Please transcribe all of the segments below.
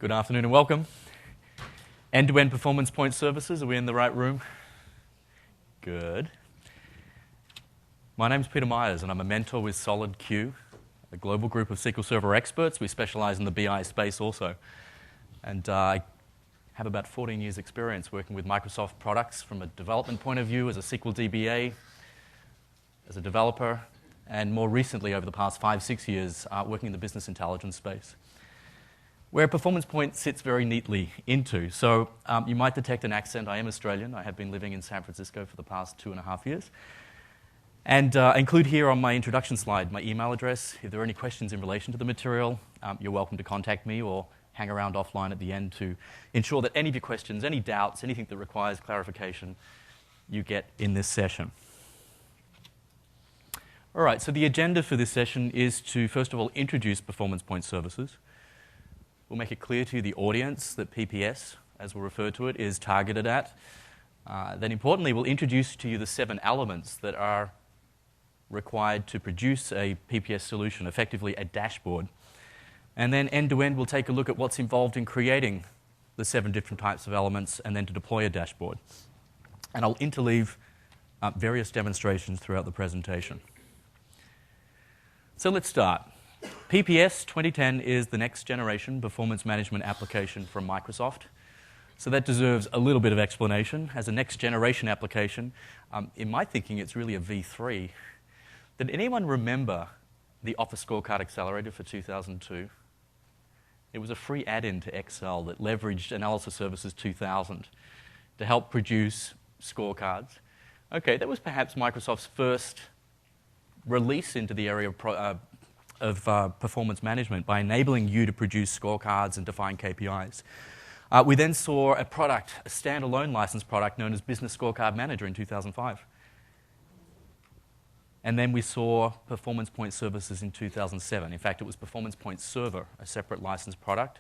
Good afternoon and welcome. End-to-end performance point services, are we in the right room? Good. My name's Peter Myers and I'm a mentor with SolidQ, a global group of SQL Server experts. We specialize in the BI space also. And I have about 14 years experience working with Microsoft products from a development point of view as a SQL DBA, as a developer, and more recently over the past 5-6 years working in the business intelligence space, where PerformancePoint sits very neatly into. So you might detect an accent. I am Australian. I have been living in San Francisco for the past 2.5 years. And I include here on my introduction slide my email address. If there are any questions in relation to the material, you're welcome to contact me or hang around offline at the end to ensure that any of your questions, any doubts, anything that requires clarification, you get in this session. All right, so the agenda for this session is to, first of all, introduce PerformancePoint services. We'll make it clear to you the audience that PPS, as we'll refer to it, is targeted at. Then importantly, we'll introduce to you the 7 elements that are required to produce a PPS solution, effectively a dashboard. And then end-to-end, we'll take a look at what's involved in creating the 7 different types of elements and then to deploy a dashboard. And I'll interleave various demonstrations throughout the presentation. So let's start. PPS 2010 is the next generation performance management application from Microsoft. So that deserves a little bit of explanation. As a next generation application, in my thinking, it's really a V3. Did anyone remember the Office Scorecard Accelerator for 2002? It was a free add-in to Excel that leveraged Analysis Services 2000 to help produce scorecards. Okay, that was perhaps Microsoft's first release into the area of performance management by enabling you to produce scorecards and define KPIs. We then saw a product, a standalone license product known as Business Scorecard Manager in 2005. And then we saw PerformancePoint services in 2007. In fact, it was PerformancePoint Server, a separate license product.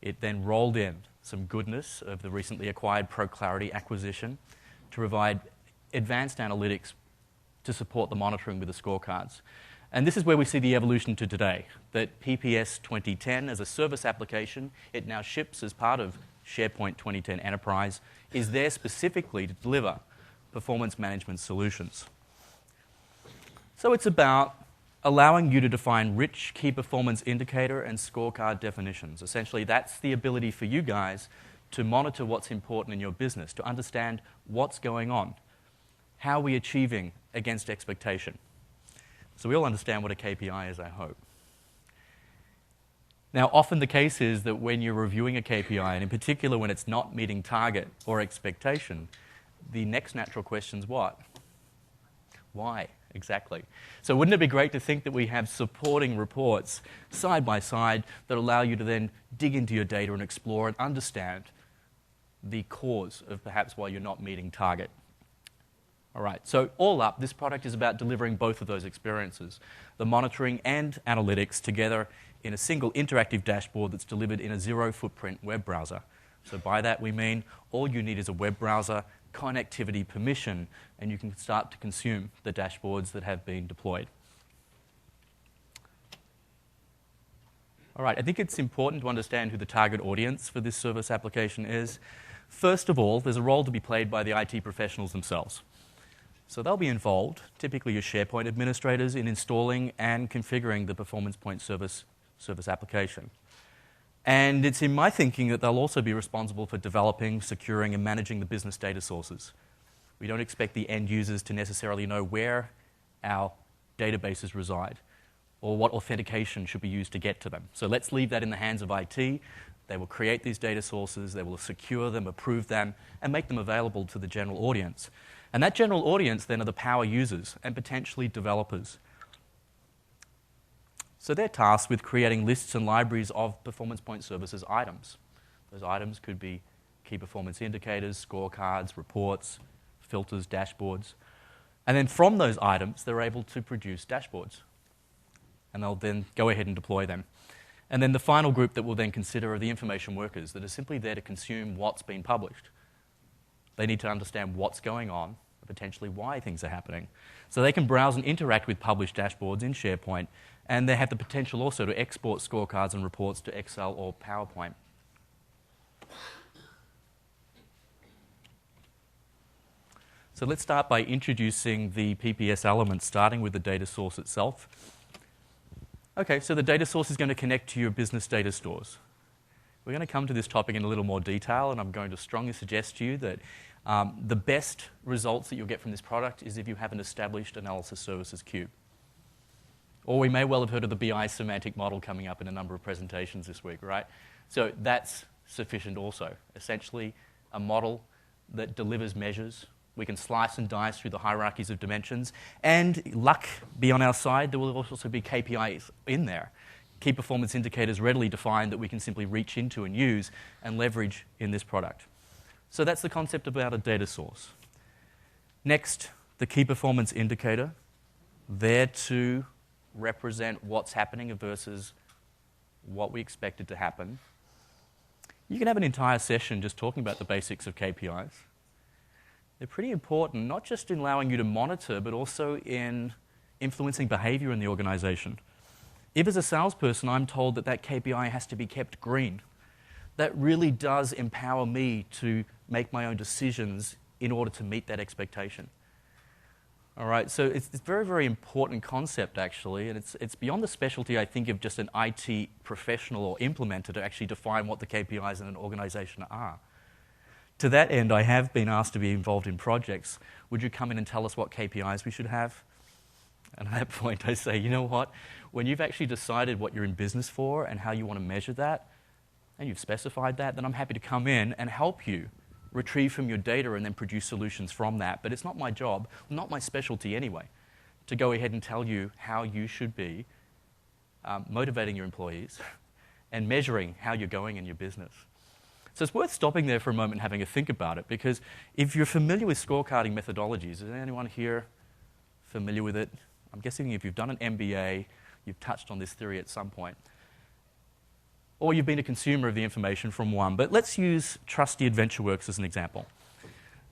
It then rolled in some goodness of the recently acquired ProClarity acquisition to provide advanced analytics to support the monitoring with the scorecards. And this is where we see the evolution to today, that PPS 2010 as a service application, it now ships as part of SharePoint 2010 Enterprise, is there specifically to deliver performance management solutions. So it's about allowing you to define rich key performance indicator and scorecard definitions. Essentially, that's the ability for you guys to monitor what's important in your business, to understand what's going on, how are we achieving against expectation. So we all understand what a KPI is, I hope. Now, often the case is that when you're reviewing a KPI, and in particular when it's not meeting target or expectation, the next natural question is what? Why? Exactly. So wouldn't it be great to think that we have supporting reports side by side that allow you to then dig into your data and explore and understand the cause of perhaps why you're not meeting target? All right, so all up, this product is about delivering both of those experiences, the monitoring and analytics together in a single interactive dashboard that's delivered in a zero-footprint web browser. So by that we mean all you need is a web browser, connectivity permission, and you can start to consume the dashboards that have been deployed. All right, I think it's important to understand who the target audience for this service application is. First of all, there's a role to be played by the IT professionals themselves. So they'll be involved, typically your SharePoint administrators, in installing and configuring the PerformancePoint service application. And it's in my thinking that they'll also be responsible for developing, securing, and managing the business data sources. We don't expect the end users to necessarily know where our databases reside or what authentication should be used to get to them. So let's leave that in the hands of IT. They will create these data sources, they will secure them, approve them, and make them available to the general audience. And that general audience then are the power users and potentially developers. So they're tasked with creating lists and libraries of PerformancePoint services items. Those items could be key performance indicators, scorecards, reports, filters, dashboards. And then from those items, they're able to produce dashboards. And they'll then go ahead and deploy them. And then the final group that we'll then consider are the information workers that are simply there to consume what's been published. They need to understand what's going on, potentially why things are happening. So they can browse and interact with published dashboards in SharePoint, and they have the potential also to export scorecards and reports to Excel or PowerPoint. So let's start by introducing the PPS elements, starting with the data source itself. Okay, so the data source is going to connect to your business data stores. We're going to come to this topic in a little more detail, and I'm going to strongly suggest to you that the best results that you'll get from this product is if you have an established analysis services queue. Or we may well have heard of the BI semantic model coming up in a number of presentations this week, right? So that's sufficient also. Essentially, a model that delivers measures. We can slice and dice through the hierarchies of dimensions. And luck be on our side, there will also be KPIs in there. Key performance indicators readily defined that we can simply reach into and use and leverage in this product. So that's the concept about a data source. Next, the key performance indicator, there to represent what's happening versus what we expected to happen. You can have an entire session just talking about the basics of KPIs. They're pretty important, not just in allowing you to monitor, but also in influencing behavior in the organization. If as a salesperson I'm told that that KPI has to be kept green, that really does empower me to make my own decisions in order to meet that expectation. All right, so it's a very, very important concept, actually, and it's beyond the specialty, I think, of just an IT professional or implementer to actually define what the KPIs in an organization are. To that end, I have been asked to be involved in projects. Would you come in and tell us what KPIs we should have? And at that point, I say, you know what? When you've actually decided what you're in business for and how you want to measure that, and you've specified that, then I'm happy to come in and help you retrieve from your data and then produce solutions from that. But it's not my job, not my specialty anyway, to go ahead and tell you how you should be motivating your employees and measuring how you're going in your business. So it's worth stopping there for a moment and having a think about it, because if you're familiar with scorecarding methodologies, is anyone here familiar with it? I'm guessing if you've done an MBA, you've touched on this theory at some point. Or you've been a consumer of the information from one. But let's use trusty AdventureWorks as an example.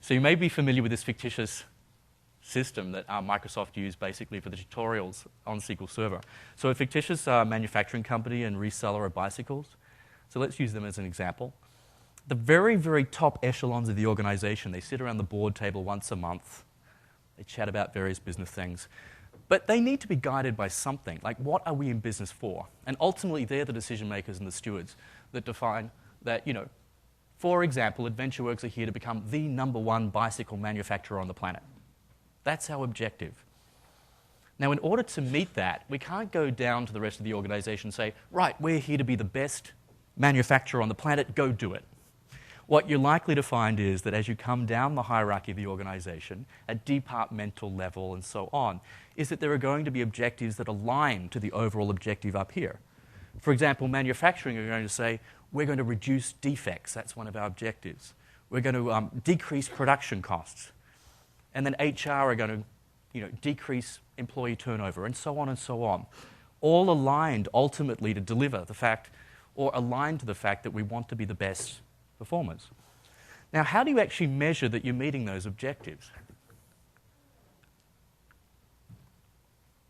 So you may be familiar with this fictitious system that Microsoft used basically for the tutorials on SQL Server. So a fictitious manufacturing company and reseller of bicycles. So let's use them as an example. The very, very top echelons of the organization, they sit around the board table once a month. They chat about various business things. But they need to be guided by something, like what are we in business for? And ultimately, they're the decision makers and the stewards that define that, for example, AdventureWorks are here to become the #1 bicycle manufacturer on the planet. That's our objective. Now, in order to meet that, we can't go down to the rest of the organization and say, right, we're here to be the best manufacturer on the planet, go do it. What you're likely to find is that as you come down the hierarchy of the organization, at departmental level and so on, is that there are going to be objectives that align to the overall objective up here. For example, manufacturing are going to say, we're going to reduce defects. That's one of our objectives. We're going to decrease production costs. And then HR are going to decrease employee turnover, and so on and so on. All aligned ultimately to deliver the fact, or aligned to the fact that we want to be the best performers. Now, how do you actually measure that you're meeting those objectives?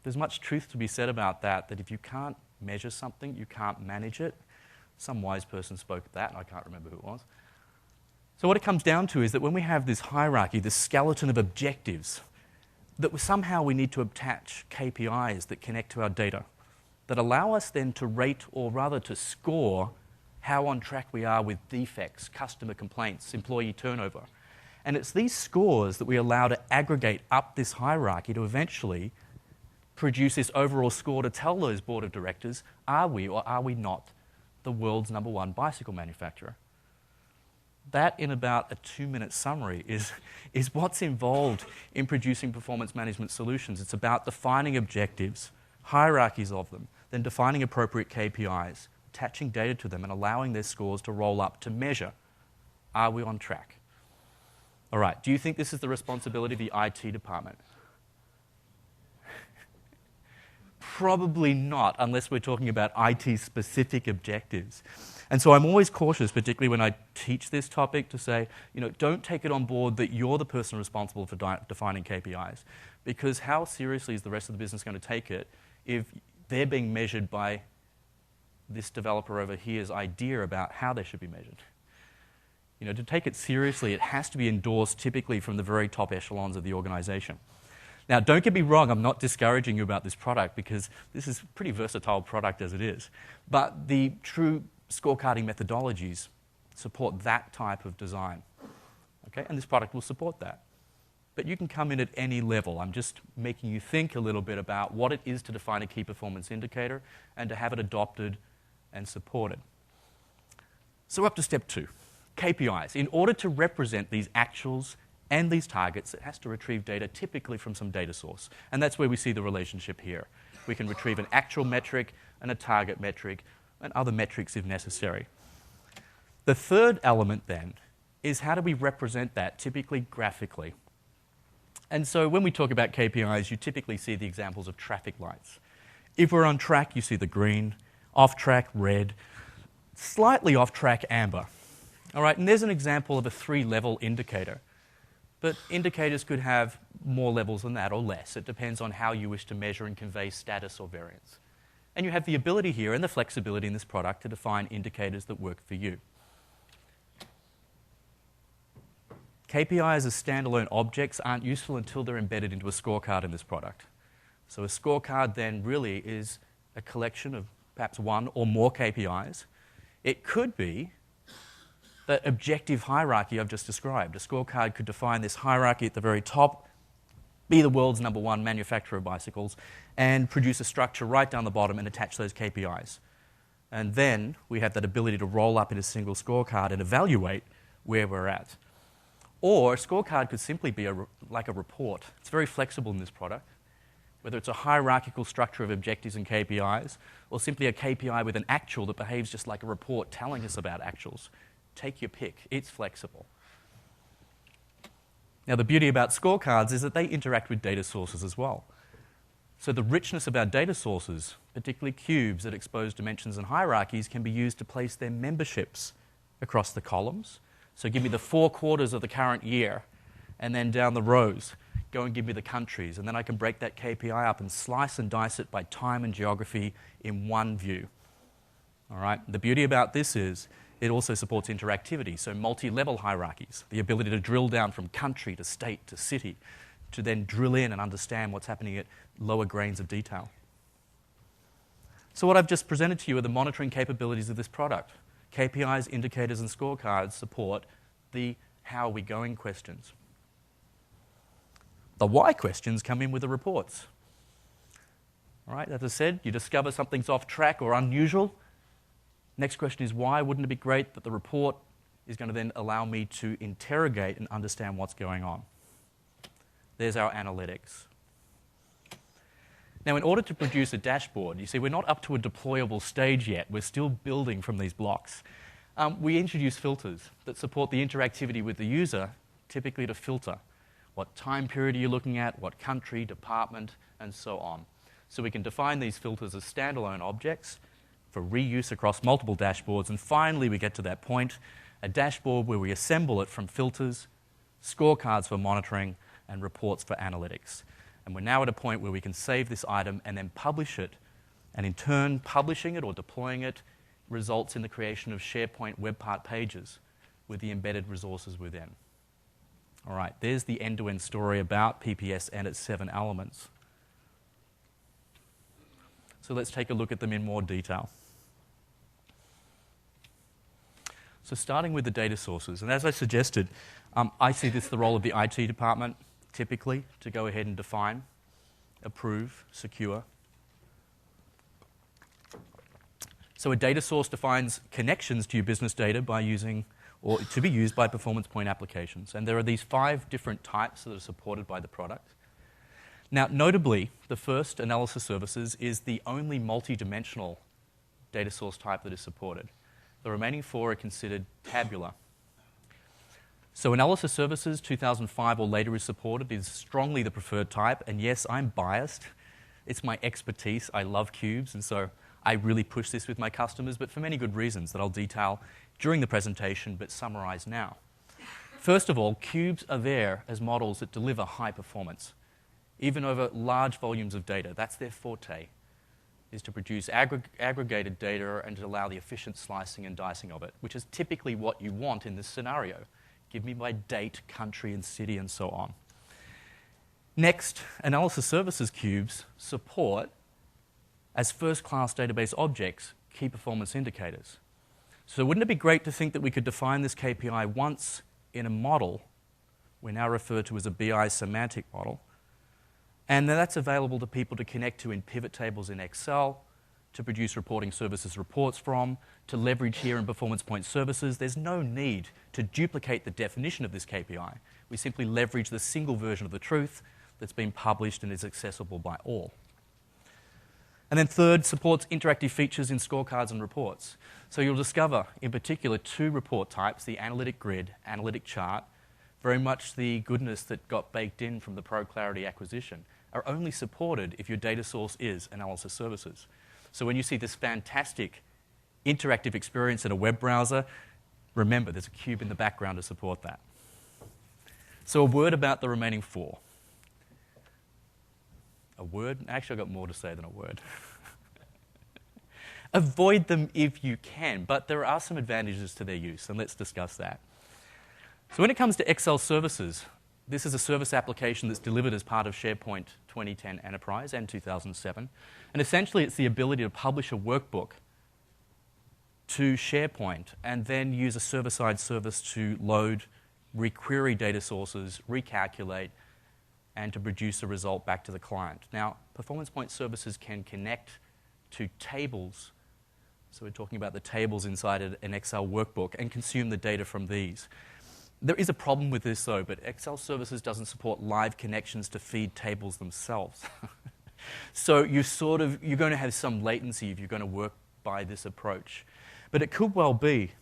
There's much truth to be said about that if you can't measure something, you can't manage it. Some wise person spoke of that, and I can't remember who it was. So what it comes down to is that when we have this hierarchy, this skeleton of objectives, that somehow we need to attach KPIs that connect to our data, that allow us then to rate, or rather to score, how on track we are with defects, customer complaints, employee turnover. And it's these scores that we allow to aggregate up this hierarchy to eventually produce this overall score to tell those board of directors, are we or are we not the world's #1 bicycle manufacturer? That, in about a 2-minute summary, is what's involved in producing performance management solutions. It's about defining objectives, hierarchies of them, then defining appropriate KPIs, attaching data to them and allowing their scores to roll up to measure, are we on track? All right, do you think this is the responsibility of the IT department? Probably not, unless we're talking about IT-specific objectives. And so I'm always cautious, particularly when I teach this topic, to say, don't take it on board that you're the person responsible for defining KPIs, because how seriously is the rest of the business going to take it if they're being measured by this developer over here's idea about how they should be measured? To take it seriously, it has to be endorsed typically from the very top echelons of the organization. Now, don't get me wrong, I'm not discouraging you about this product because this is a pretty versatile product as it is. But the true scorecarding methodologies support that type of design. Okay? And this product will support that. But you can come in at any level. I'm just making you think a little bit about what it is to define a key performance indicator and to have it adopted and supported. So up to step 2, KPIs. In order to represent these actuals and these targets, it has to retrieve data typically from some data source. And that's where we see the relationship here. We can retrieve an actual metric and a target metric and other metrics if necessary. The third element then is how do we represent that, typically graphically. And so when we talk about KPIs, you typically see the examples of traffic lights. If we're on track, you see the green, off track, red, slightly off track, amber. All right, and there's an example of a 3-level indicator. But indicators could have more levels than that or less. It depends on how you wish to measure and convey status or variance. And you have the ability here and the flexibility in this product to define indicators that work for you. KPIs as standalone objects aren't useful until they're embedded into a scorecard in this product. So a scorecard then really is a collection of perhaps one or more KPIs. It could be that objective hierarchy I've just described. A scorecard could define this hierarchy at the very top, be the world's #1 manufacturer of bicycles, and produce a structure right down the bottom and attach those KPIs. And then we have that ability to roll up in a single scorecard and evaluate where we're at. Or a scorecard could simply be like a report. It's very flexible in this product, whether it's a hierarchical structure of objectives and KPIs, or simply a KPI with an actual that behaves just like a report telling us about actuals. Take your pick. It's flexible. Now, the beauty about scorecards is that they interact with data sources as well. So the richness of our data sources, particularly cubes that expose dimensions and hierarchies, can be used to place their memberships across the columns. So give me the 4 quarters of the current year, and then down the rows, go and give me the countries. And then I can break that KPI up and slice and dice it by time and geography in one view. All right? The beauty about this is it also supports interactivity, so multi-level hierarchies, the ability to drill down from country to state to city, to then drill in and understand what's happening at lower grains of detail. So what I've just presented to you are the monitoring capabilities of this product. KPIs, indicators, and scorecards support the how are we going questions. The why questions come in with the reports. All right, as I said, you discover something's off track or unusual. Next question is why? Wouldn't it be great that the report is going to then allow me to interrogate and understand what's going on? There's our analytics. Now, in order to produce a dashboard, you see, we're not up to a deployable stage yet. We're still building from these blocks. We introduce filters that support the interactivity with the user, typically to filter. What time period are you looking at? What country, department, and so on. So we can define these filters as standalone objects for reuse across multiple dashboards. And finally, we get to that point, a dashboard where we assemble it from filters, scorecards for monitoring, and reports for analytics. And we're now at a point where we can save this item and then publish it. And in turn, publishing it or deploying it results in the creation of SharePoint web part pages with the embedded resources within. All right, there's the end-to-end story about PPS and its 7 elements. So let's take a look at them in more detail. So starting with the data sources, and as I suggested, I see this the role of the IT department, typically, to go ahead and define, approve, secure. So a data source defines connections to your business data by using, or to be used by PerformancePoint applications. And there are these 5 different types that are supported by the product. Now, notably, the first, analysis services, is the only multi-dimensional data source type that is supported. The remaining 4 are considered tabular. So analysis services 2005 or later is supported, is strongly the preferred type, and yes, I'm biased. It's my expertise. I love cubes, and so I really push this with my customers, but for many good reasons that I'll detail during the presentation, but summarize now. First of all, cubes are there as models that deliver high performance, even over large volumes of data. That's their forte, is to produce aggregated data and to allow the efficient slicing and dicing of it, which is typically what you want in this scenario. Give me my date, country, and city, and so on. Next, analysis services cubes support, as first-class database objects, key performance indicators. So wouldn't it be great to think that we could define this KPI once in a model we now refer to as a BI semantic model, and then that's available to people to connect to in pivot tables in Excel, to produce reporting services reports from, to leverage here in PerformancePoint services. There's no need to duplicate the definition of this KPI. We simply leverage the single version of the truth that's been published and is accessible by all. And then third, supports interactive features in scorecards and reports. So you'll discover, in particular, two report types, the analytic grid, analytic chart, very much the goodness that got baked in from the ProClarity acquisition, are only supported if your data source is analysis services. So when you see this fantastic interactive experience in a web browser, remember there's a cube in the background to support that. So a word about the remaining four. A word? Actually, I've got more to say than a word. Avoid them if you can, but there are some advantages to their use, and let's discuss that. So when it comes to Excel services, this is a service application that's delivered as part of SharePoint 2010 Enterprise and 2007. And essentially, it's the ability to publish a workbook to SharePoint and then use a server-side service to load, requery data sources, recalculate, and to produce a result back to the client. Now, PerformancePoint services can connect to tables. So we're talking about the tables inside an Excel workbook and consume the data from these. There is a problem with this, though, but Excel services doesn't support live connections to feed tables themselves. So you're going to have some latency if you're going to work by this approach. But it could well be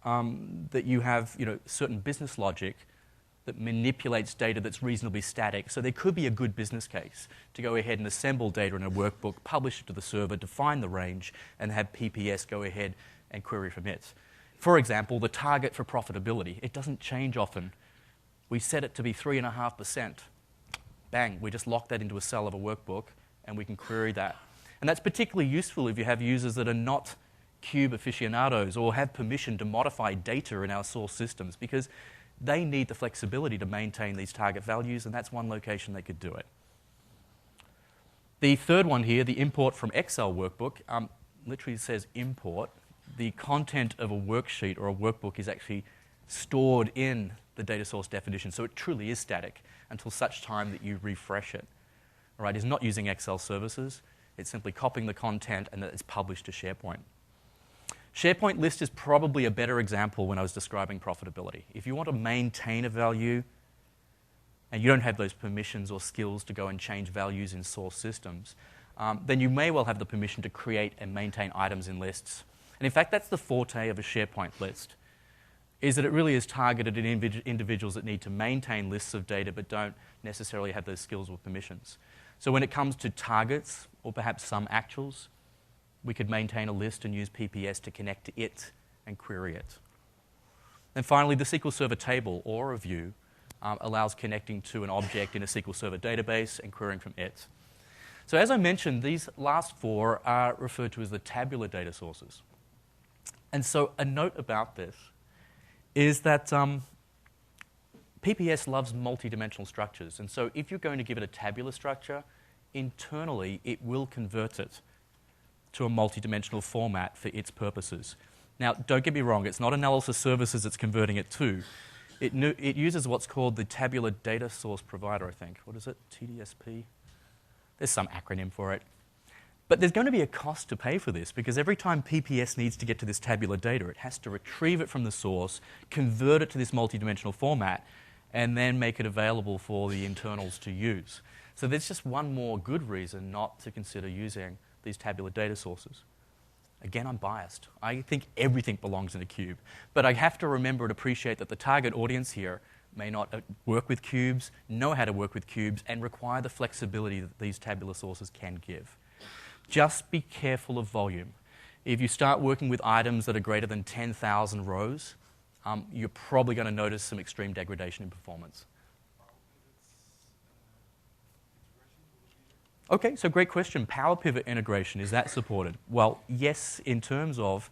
that you have certain business logic that manipulates data that's reasonably static. So there could be a good business case to go ahead and assemble data in a workbook, publish it to the server, define the range, and have PPS go ahead and query from it. For example, the target for profitability. It doesn't change often. We set it to be 3.5%. Bang, we just lock that into a cell of a workbook, and we can query that. And that's particularly useful if you have users that are not cube aficionados or have permission to modify data in our source systems, because they need the flexibility to maintain these target values, and that's one location they could do it. The third one here, the import from Excel workbook, literally says import. The content of a worksheet or a workbook is actually stored in the data source definition, so it truly is static until such time that you refresh it. All right, it's not using Excel services. It's simply copying the content and that it's published to SharePoint. SharePoint list is probably a better example when I was describing profitability. If you want to maintain a value and you don't have those permissions or skills to go and change values in source systems, then you may well have the permission to create and maintain items in lists. And in fact, that's the forte of a SharePoint list, is that it really is targeted at individuals that need to maintain lists of data but don't necessarily have those skills or permissions. So when it comes to targets or perhaps some actuals, we could maintain a list and use PPS to connect to it and query it. And finally, the SQL Server table or a view allows connecting to an object in a SQL Server database and querying from it. So as I mentioned, these last four are referred to as the tabular data sources. And so a note about this is that PPS loves multi-dimensional structures. And so if you're going to give it a tabular structure, internally it will convert it to a multi-dimensional format for its purposes. Now, don't get me wrong, it's not analysis services it's converting it to. It uses what's called the tabular data source provider, I think. What is it? TDSP? There's some acronym for it. But there's going to be a cost to pay for this, because every time PPS needs to get to this tabular data, it has to retrieve it from the source, convert it to this multi-dimensional format, and then make it available for the internals to use. So there's just one more good reason not to consider using these tabular data sources. Again, I'm biased. I think everything belongs in a cube. But I have to remember and appreciate that the target audience here may not work with cubes, know how to work with cubes, and require the flexibility that these tabular sources can give. Just be careful of volume. If you start working with items that are greater than 10,000 rows, you're probably going to notice some extreme degradation in performance. Okay, so great question. Power pivot integration, is that supported? Well, yes, in terms of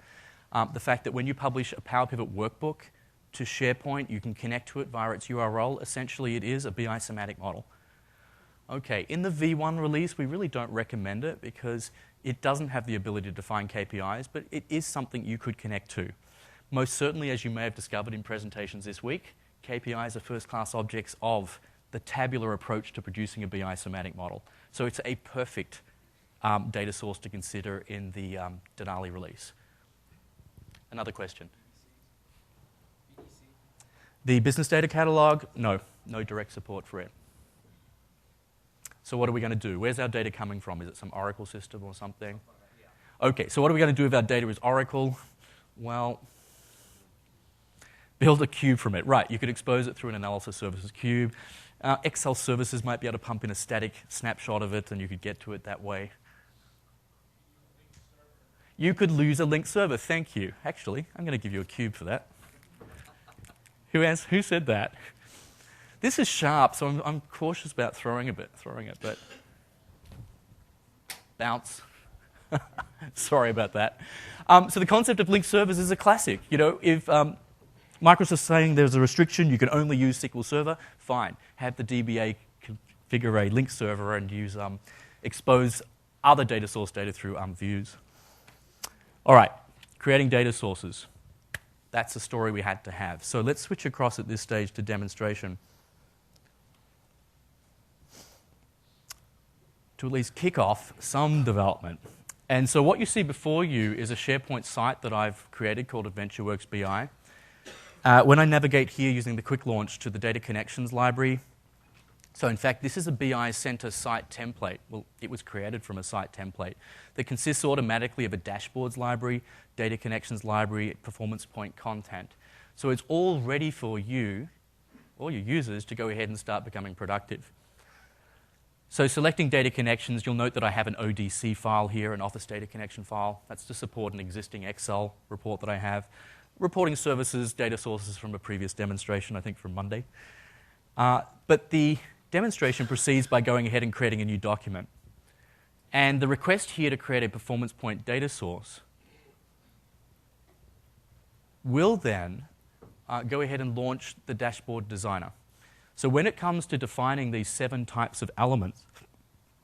the fact that when you publish a Power Pivot workbook to SharePoint, you can connect to it via its URL. Essentially, it is a BI semantic model. Okay, in the V1 release, we really don't recommend it because it doesn't have the ability to define KPIs, but it is something you could connect to. Most certainly, as you may have discovered in presentations this week, KPIs are first-class objects of the tabular approach to producing a BI semantic model. So it's a perfect data source to consider in the Denali release. Another question? The business data catalog, no direct support for it. So what are we going to do? Where's our data coming from? Is it some Oracle system or something? Okay, so what are we going to do if our data is Oracle? Well, build a cube from it. Right, you could expose it through an analysis services cube. Excel services might be able to pump in a static snapshot of it, and you could get to it that way. You could lose a link server. Thank you. Actually, I'm going to give you a cube for that. Who said that? This is sharp, so I'm cautious about throwing it, but bounce. Sorry about that. So the concept of linked servers is a classic. You know, if Microsoft's saying there's a restriction, you can only use SQL Server, fine. Have the DBA configure a link server and use expose other data source data through views. All right, creating data sources. That's the story we had to have. So let's switch across at this stage to demonstration to at least kick off some development. And so what you see before you is a SharePoint site that I've created called AdventureWorks BI. When I navigate here using the quick launch to the data connections library, so in fact, this is a BI Center site template. Well, it was created from a site template that consists automatically of a dashboards library, data connections library, PerformancePoint content. So it's all ready for you, or your users, to go ahead and start becoming productive. So selecting data connections, you'll note that I have an ODC file here, an Office data connection file. That's to support an existing Excel report that I have. Reporting services, data sources from a previous demonstration, I think from Monday. But the demonstration proceeds by going ahead and creating a new document. And the request here to create a PerformancePoint data source will then go ahead and launch the dashboard designer. So when it comes to defining these 7 types of elements,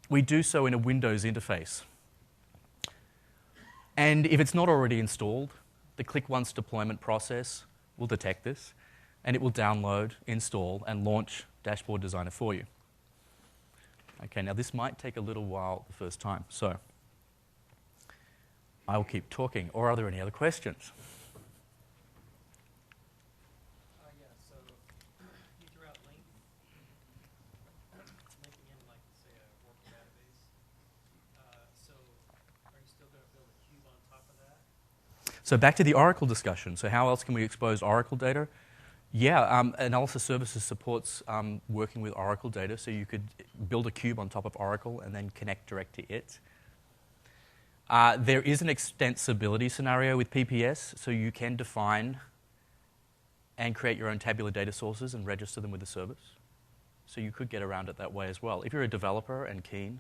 we do so in a Windows interface. And if it's not already installed, the Click Once deployment process will detect this, and it will download, install, and launch Dashboard Designer for you. Okay, now this might take a little while the first time, so I'll keep talking. Or are there any other questions? Yeah, so you threw out linking in, like, say, a Oracle database. So are you still going to build a cube on top of that? So back to the Oracle discussion. So how else can we expose Oracle data? Yeah, analysis services supports working with Oracle data, so you could build a cube on top of Oracle and then connect direct to it. There is an extensibility scenario with PPS, so you can define and create your own tabular data sources and register them with the service. So you could get around it that way as well. If you're a developer and keen,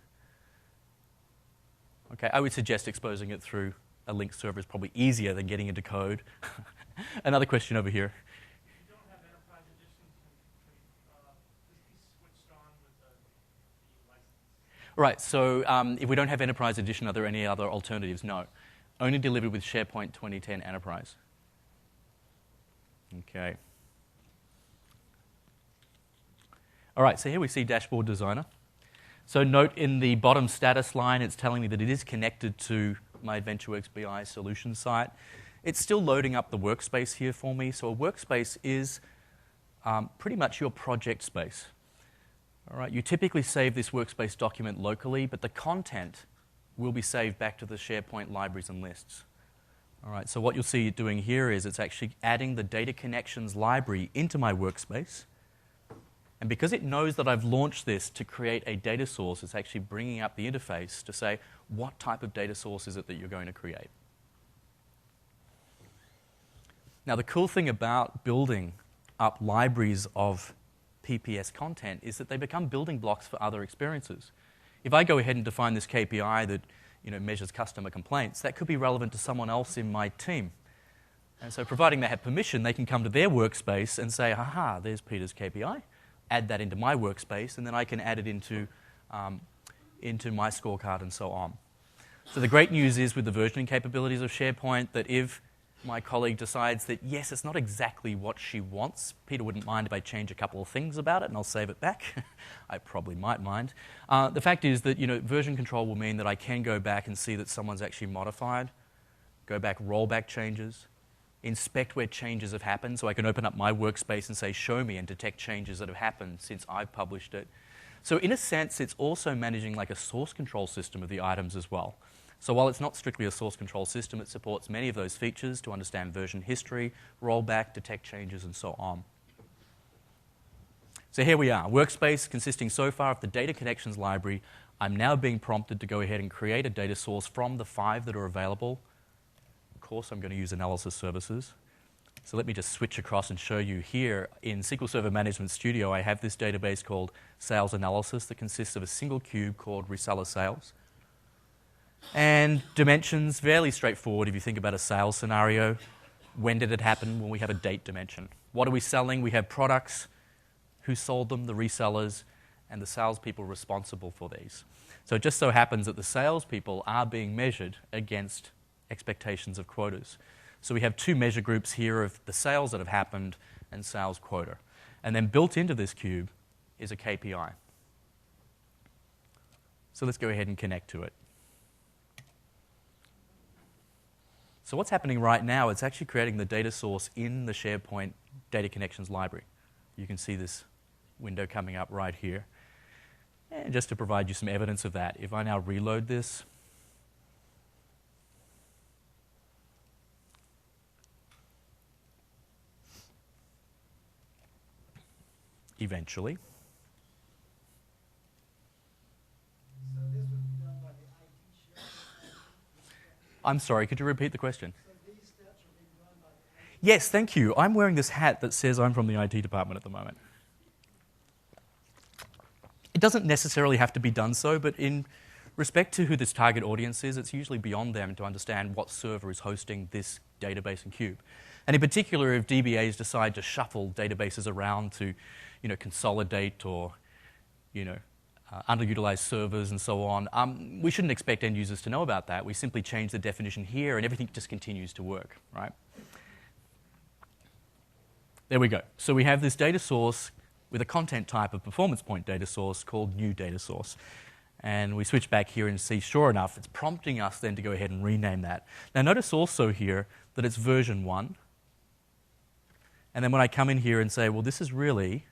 okay, I would suggest exposing it through a linked server is probably easier than getting into code. Another question over here. Right, so if we don't have Enterprise Edition, are there any other alternatives? No. Only delivered with SharePoint 2010 Enterprise. Okay. All right, so here we see Dashboard Designer. So note in the bottom status line, it's telling me that it is connected to my AdventureWorks BI solution site. It's still loading up the workspace here for me. So a workspace is pretty much your project space. All right, you typically save this workspace document locally, but the content will be saved back to the SharePoint libraries and lists. All right, so what you'll see it doing here is it's actually adding the data connections library into my workspace And because it knows that I've launched this to create a data source, it's actually bringing up the interface to say, what type of data source is it that you're going to create? Now, the cool thing about building up libraries of PPS content is that they become building blocks for other experiences. If I go ahead and define this KPI that measures customer complaints, that could be relevant to someone else in my team. And so providing they have permission, they can come to their workspace and say, aha, there's Peter's KPI. Add that into my workspace, and then I can add it into my scorecard and so on. So the great news is with the versioning capabilities of SharePoint that if my colleague decides that, yes, it's not exactly what she wants, Peter wouldn't mind if I change a couple of things about it and I'll save it back. I probably might mind. The fact is that version control will mean that I can go back and see that someone's actually modified, go back, roll back changes, inspect where changes have happened, so I can open up my workspace and say, show me, and detect changes that have happened since I've published it. So in a sense, it's also managing like a source control system of the items as well. So while it's not strictly a source control system, it supports many of those features to understand version history, rollback, detect changes, and so on. So here we are, workspace consisting so far of the data connections library. I'm now being prompted to go ahead and create a data source from the 5 that are available. Of course, I'm going to use analysis services. So let me just switch across and show you here in SQL Server Management Studio, I have this database called Sales Analysis that consists of a single cube called Reseller Sales. And dimensions, fairly straightforward if you think about a sales scenario. When did it happen? Well, we have a date dimension. What are we selling? We have products. Who sold them? The resellers and the salespeople responsible for these. So it just so happens that the salespeople are being measured against expectations of quotas. So we have 2 measure groups here of the sales that have happened and sales quota. And then built into this cube is a KPI. So let's go ahead and connect to it. So what's happening right now, it's actually creating the data source in the SharePoint Data Connections library. You can see this window coming up right here. And just to provide you some evidence of that, if I now reload this, eventually. So this would be done by the IT SharePoint. I'm sorry, could you repeat the question? So these steps are being done by the IT. Yes, thank you. I'm wearing this hat that says I'm from the IT department at the moment. It doesn't necessarily have to be done so, but in respect to who this target audience is, it's usually beyond them to understand what server is hosting this database and cube. And in particular, if DBAs decide to shuffle databases around to, consolidate or, underutilized servers and so on, we shouldn't expect end users to know about that. We simply change the definition here and everything just continues to work, right? There we go. So we have this data source with a content type of PerformancePoint data source called new data source. And we switch back here and see, sure enough, it's prompting us then to go ahead and rename that. Now notice also here that it's version 1. And then when I come in here and say, well, this is really,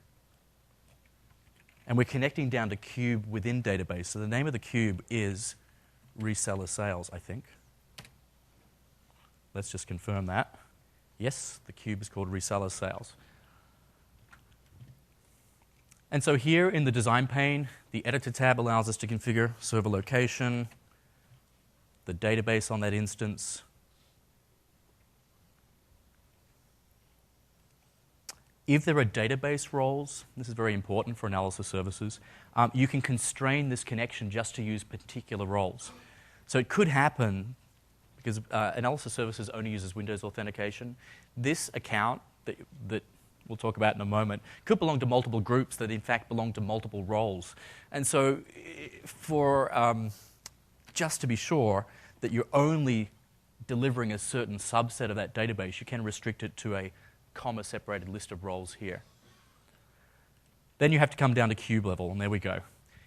and we're connecting down to cube within database. So the name of the cube is Reseller Sales, I think. Let's just confirm that. Yes, the cube is called Reseller Sales. And so here in the design pane, the editor tab allows us to configure server location, the database on that instance. If there are database roles, this is very important for analysis services, you can constrain this connection just to use particular roles. So it could happen, because analysis services only uses Windows authentication, this account that we'll talk about in a moment, could belong to multiple groups that in fact belong to multiple roles. And so for just to be sure that you're only delivering a certain subset of that database, you can restrict it to a comma-separated list of roles here. Then you have to come down to cube level, and there we go.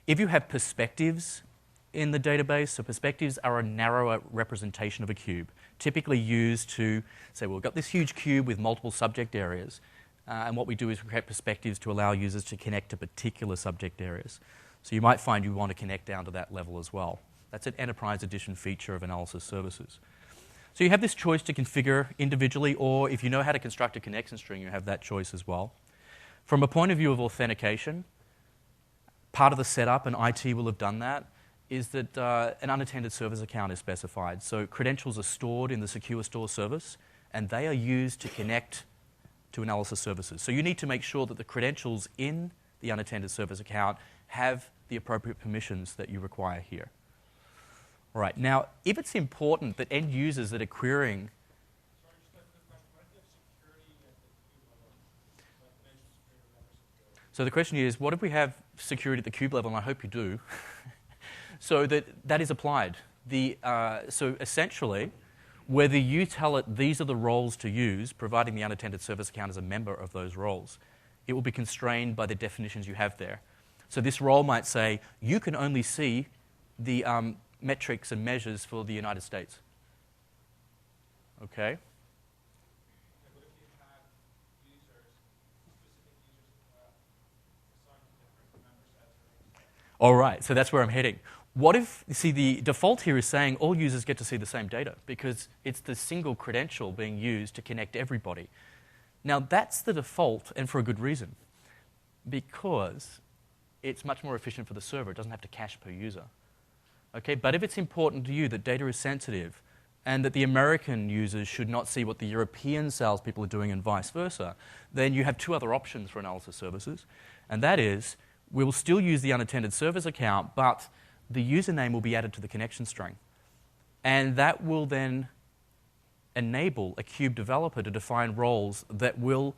If you have perspectives in the database, so perspectives are a narrower representation of a cube, typically used to say, well, we've got this huge cube with multiple subject areas. And what we do is we create perspectives to allow users to connect to particular subject areas. So you might find you want to connect down to that level as well. That's an enterprise edition feature of analysis services. So you have this choice to configure individually, or if you know how to construct a connection string, you have that choice as well. From a point of view of authentication, part of the setup, and IT will have done that, is that an unattended service account is specified. So credentials are stored in the secure store service, and they are used to connect to analysis services. So you need to make sure that the credentials in the unattended service account have the appropriate permissions that you require here. All right, now, if it's important that end users that are querying. Sorry, just a quick question. What if you have security at the cube level? Like financial security or network security? So the question is, what if we have security at the cube level, and I hope you do, so that is applied. So essentially, whether you tell it these are the roles to use, providing the unattended service account is a member of those roles, it will be constrained by the definitions you have there. So this role might say, you can only see the metrics and measures for the United States. Okay? And what if you have users, specific users assigned to different member sets? All right, so that's where I'm heading. What if, see, the default here is saying all users get to see the same data because it's the single credential being used to connect everybody. Now, that's the default, and for a good reason, because it's much more efficient for the server. It doesn't have to cache per user. Okay, but if it's important to you that data is sensitive and that the American users should not see what the European salespeople are doing and vice versa, then you have two other options for analysis services, and that is we will still use the unattended service account, but the username will be added to the connection string. And that will then enable a Cube developer to define roles that will,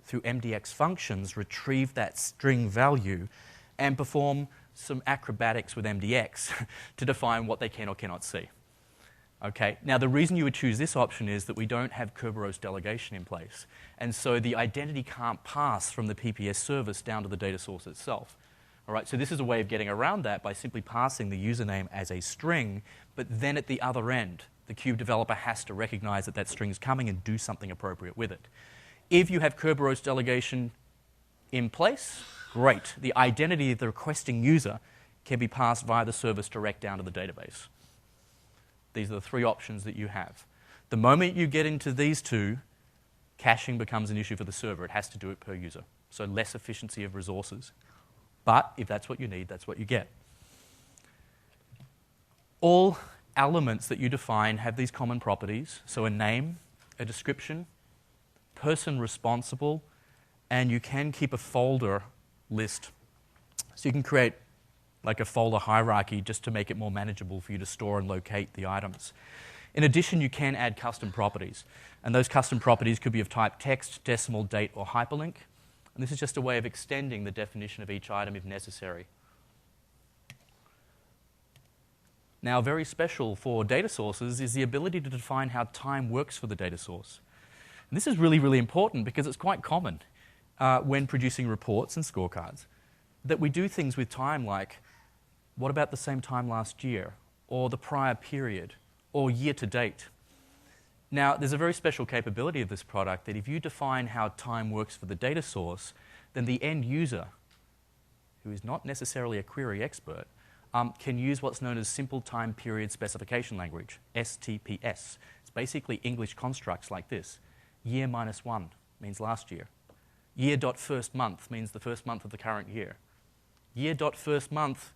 through MDX functions, retrieve that string value and perform some acrobatics with MDX to define what they can or cannot see. Okay, now the reason you would choose this option is that we don't have Kerberos delegation in place. And so the identity can't pass from the PPS service down to the data source itself. All right, so this is a way of getting around that by simply passing the username as a string, but then at the other end, the Cube developer has to recognize that that string is coming and do something appropriate with it. If you have Kerberos delegation in place, great. The identity of the requesting user can be passed via the service direct down to the database. These are the three options that you have. The moment you get into these two, caching becomes an issue for the server. It has to do it per user, so less efficiency of resources. But if that's what you need, that's what you get. All elements that you define have these common properties. So a name, a description, person responsible, and you can keep a folder list. So you can create like a folder hierarchy just to make it more manageable for you to store and locate the items. In addition, you can add custom properties. And those custom properties could be of type text, decimal, date, or hyperlink. And this is just a way of extending the definition of each item if necessary. Now, very special for data sources is the ability to define how time works for the data source. And this is really, really important because it's quite common when producing reports and scorecards that we do things with time like, what about the same time last year, or the prior period, or year to date? Now, there's a very special capability of this product that if you define how time works for the data source, then the end user, who is not necessarily a query expert, can use what's known as Simple Time Period Specification Language, STPS. It's basically English constructs like this. Year minus 1 means last year. Year.first month means the first month of the current year. Year.first month,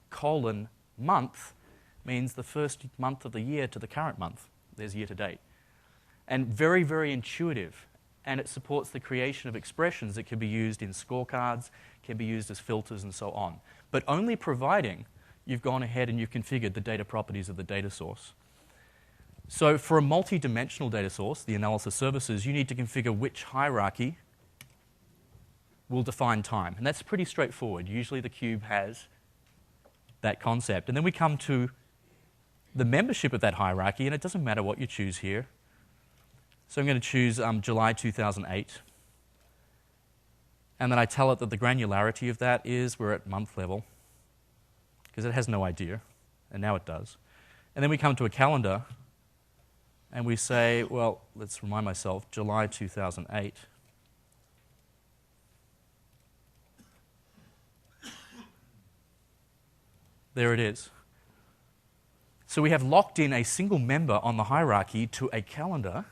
month means the first month of the year to the current month. There's year to date. And very, very intuitive. And it supports the creation of expressions that can be used in scorecards, can be used as filters, and so on. But only providing you've gone ahead and you've configured the data properties of the data source. So for a multi-dimensional data source, the analysis services, you need to configure which hierarchy will define time. And that's pretty straightforward. Usually the Cube has that concept. And then we come to the membership of that hierarchy, and it doesn't matter what you choose here. So I'm going to choose July 2008. And then I tell it that the granularity of that is we're at month level, because it has no idea, and now it does. And then we come to a calendar, and we say, well, let's remind myself, July 2008. There it is. So we have locked in a single member on the hierarchy to a calendar,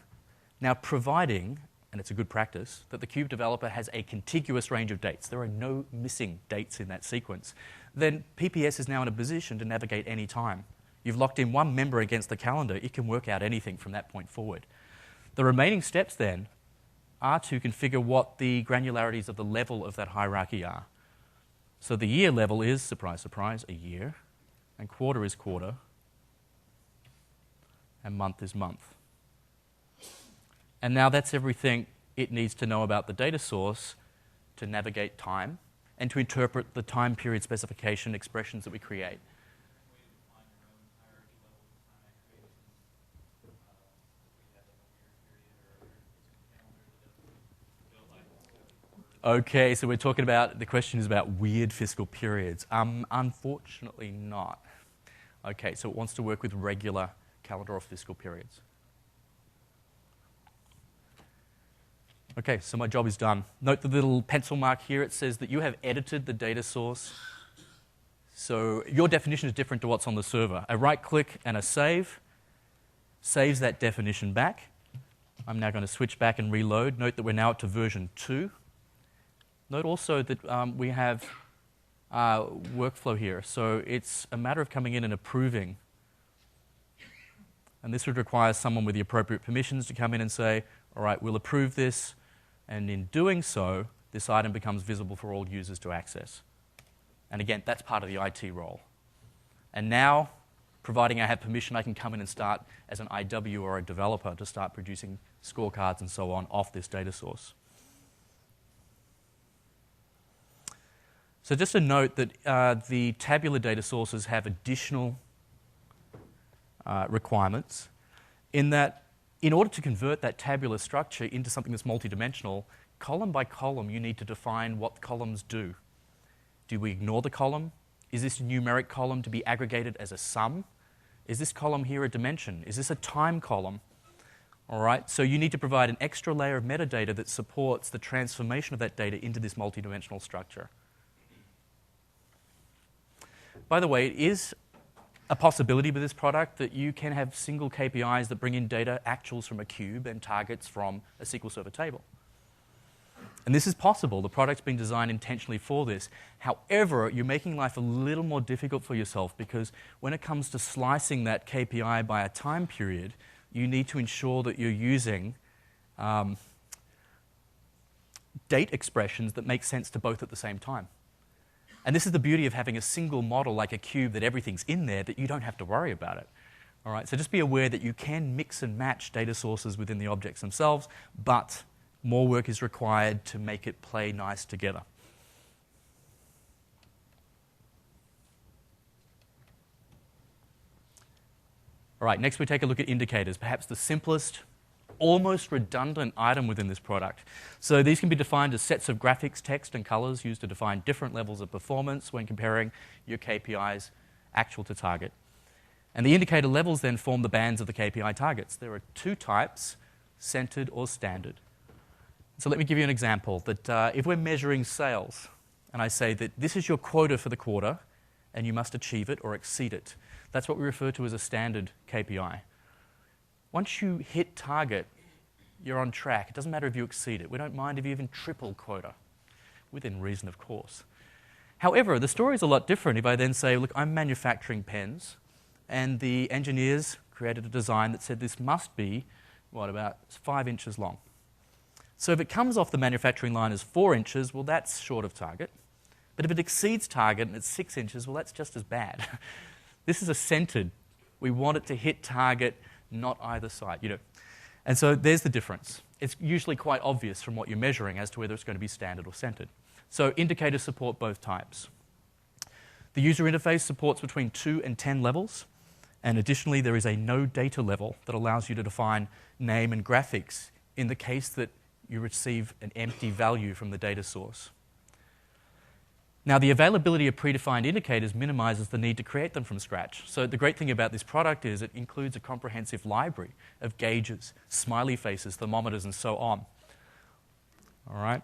now providing and it's a good practice, that the cube developer has a contiguous range of dates. There are no missing dates in that sequence. Then PPS is now in a position to navigate any time. You've locked in one member against the calendar, it can work out anything from that point forward. The remaining steps then are to configure what the granularities of the level of that hierarchy are. So the year level is, surprise, surprise, a year, and quarter is quarter, and month is month. And now that's everything it needs to know about the data source to navigate time and to interpret the time period specification expressions that we create. Okay, so we're talking about, the question is about weird fiscal periods. Unfortunately not. Okay, so it wants to work with regular calendar or fiscal periods. Okay, so my job is done. Note the little pencil mark here. It says that you have edited the data source. So your definition is different to what's on the server. A right click and a save saves that definition back. I'm now going to switch back and reload. Note that we're now up to version 2. Note also that we have workflow here. So it's a matter of coming in and approving. And this would require someone with the appropriate permissions to come in and say, all right, we'll approve this. And in doing so, this item becomes visible for all users to access. And again, that's part of the IT role. And now, providing I have permission, I can come in and start as an IW or a developer to start producing scorecards and so on off this data source. So just a note that the tabular data sources have additional requirements in that in order to convert that tabular structure into something that's multidimensional, column by column, you need to define what columns do. Do we ignore the column? Is this numeric column to be aggregated as a sum? Is this column here a dimension? Is this a time column? All right, so you need to provide an extra layer of metadata that supports the transformation of that data into this multidimensional structure. By the way, it is a possibility with this product that you can have single KPIs that bring in data, actuals from a cube and targets from a SQL Server table. And this is possible. The product's been designed intentionally for this. However, you're making life a little more difficult for yourself because when it comes to slicing that KPI by a time period, you need to ensure that you're using date expressions that make sense to both at the same time. And this is the beauty of having a single model like a cube that everything's in there that you don't have to worry about it. All right, so just be aware that you can mix and match data sources within the objects themselves, but more work is required to make it play nice together. All right, next we take a look at indicators, perhaps the simplest, almost redundant item within this product. So these can be defined as sets of graphics, text, and colors used to define different levels of performance when comparing your KPIs actual to target. And the indicator levels then form the bands of the KPI targets. There are two types, centered or standard. So let me give you an example that if we're measuring sales, and I say that this is your quota for the quarter, and you must achieve it or exceed it. That's what we refer to as a standard KPI. Once you hit target, you're on track. It doesn't matter if you exceed it. We don't mind if you even triple quota, within reason, of course. However, the story is a lot different if I then say, look, I'm manufacturing pens, and the engineers created a design that said this must be, about 5 inches long. So if it comes off the manufacturing line as 4 inches, well, that's short of target. But if it exceeds target and it's 6 inches, well, that's just as bad. This is a centered. We want it to hit target, not either side, And so there's the difference. It's usually quite obvious from what you're measuring as to whether it's going to be standard or centered. So indicators support both types. The user interface supports between 2 and 10 levels. And additionally, there is a no data level that allows you to define name and graphics in the case that you receive an empty value from the data source. Now, the availability of predefined indicators minimizes the need to create them from scratch. So the great thing about this product is it includes a comprehensive library of gauges, smiley faces, thermometers, and so on. All right?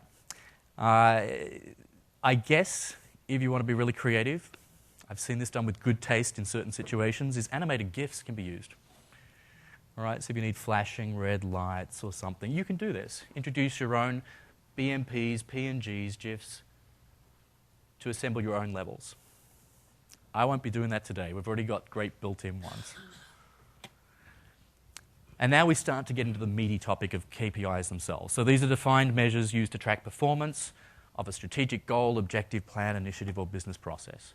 I guess if you want to be really creative, I've seen this done with good taste in certain situations, is animated GIFs can be used. All right, so if you need flashing red lights or something, you can do this. Introduce your own BMPs, PNGs, GIFs to assemble your own levels. I won't be doing that today. We've already got great built-in ones. And now we start to get into the meaty topic of KPIs themselves. So these are defined measures used to track performance of a strategic goal, objective, plan, initiative, or business process.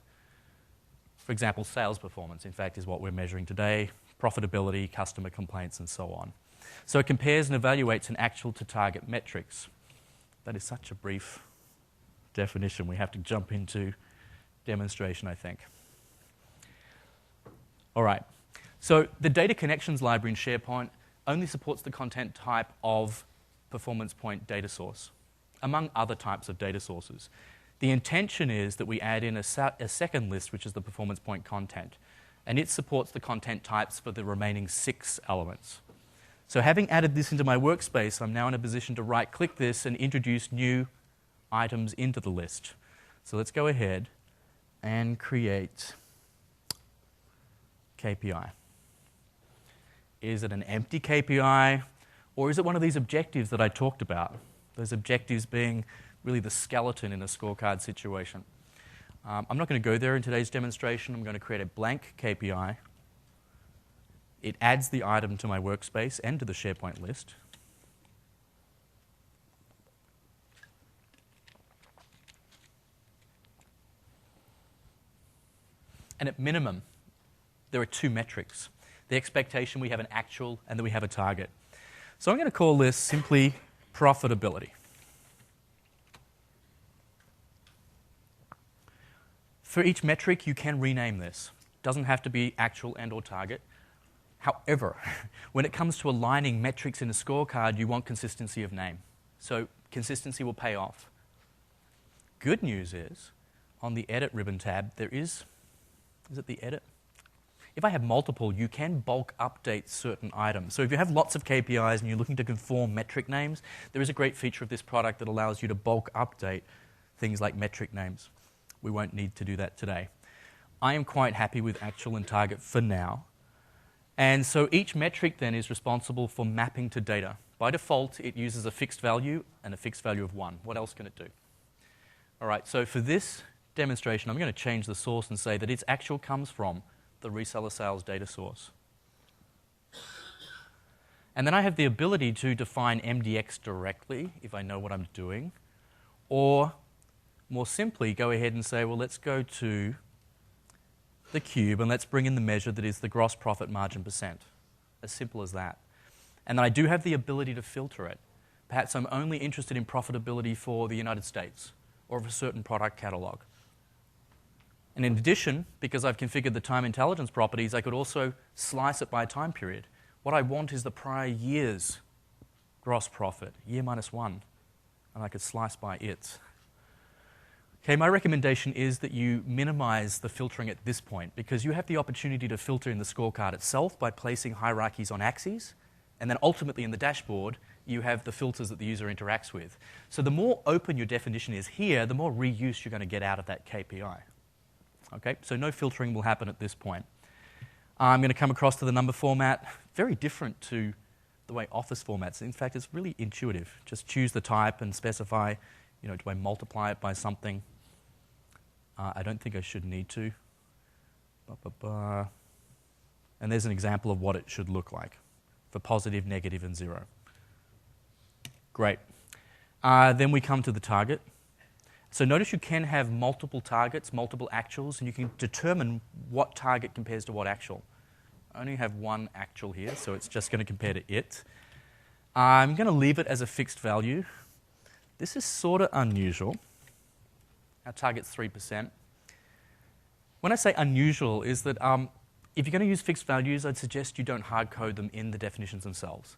For example, sales performance, in fact, is what we're measuring today, profitability, customer complaints, and so on. So it compares and evaluates an actual to target metrics. That is such a brief definition. We have to jump into demonstration, I think. All right. So the data connections library in SharePoint only supports the content type of PerformancePoint data source, among other types of data sources. The intention is that we add in a second list, which is the PerformancePoint content, and it supports the content types for the remaining 6 elements. So having added this into my workspace, I'm now in a position to right-click this and introduce new items into the list. So let's go ahead and create KPI. Is it an empty KPI, or is it one of these objectives that I talked about? Those objectives being really the skeleton in a scorecard situation. I'm not going to go there in today's demonstration. I'm going to create a blank KPI. It adds the item to my workspace and to the SharePoint list. And at minimum, there are 2 metrics. The expectation we have an actual and then we have a target. So I'm going to call this simply profitability. For each metric, you can rename this. It doesn't have to be actual and or target. However, when it comes to aligning metrics in a scorecard, you want consistency of name. So consistency will pay off. Good news is, on the Edit ribbon tab, there is it the Edit? If I have multiple, you can bulk update certain items. So if you have lots of KPIs and you're looking to conform metric names, there is a great feature of this product that allows you to bulk update things like metric names. We won't need to do that today. I am quite happy with actual and target for now. And so each metric then is responsible for mapping to data. By default, it uses a fixed value and a fixed value of 1. What else can it do? All right, so for this demonstration, I'm going to change the source and say that its actual comes from the reseller sales data source. And then I have the ability to define MDX directly if I know what I'm doing, or more simply go ahead and say, well, let's go to the cube and let's bring in the measure that is the gross profit margin percent. As simple as that. And then I do have the ability to filter it. Perhaps I'm only interested in profitability for the United States or of a certain product catalog. And in addition, because I've configured the time intelligence properties, I could also slice it by time period. What I want is the prior year's gross profit, year minus 1, and I could slice by it. Okay, my recommendation is that you minimize the filtering at this point because you have the opportunity to filter in the scorecard itself by placing hierarchies on axes, and then ultimately in the dashboard, you have the filters that the user interacts with. So the more open your definition is here, the more reuse you're going to get out of that KPI. Okay, so no filtering will happen at this point. I'm going to come across to the number format, very different to the way Office formats. In fact, it's really intuitive. Just choose the type and specify, do I multiply it by something? I don't think I should need to. And there's an example of what it should look like for positive, negative, and 0. Great. Then we come to the target. So notice you can have multiple targets, multiple actuals, and you can determine what target compares to what actual. I only have one actual here, so it's just going to compare to it. I'm going to leave it as a fixed value. This is sort of unusual. Our target's 3%. When I say unusual is that if you're going to use fixed values, I'd suggest you don't hard code them in the definitions themselves.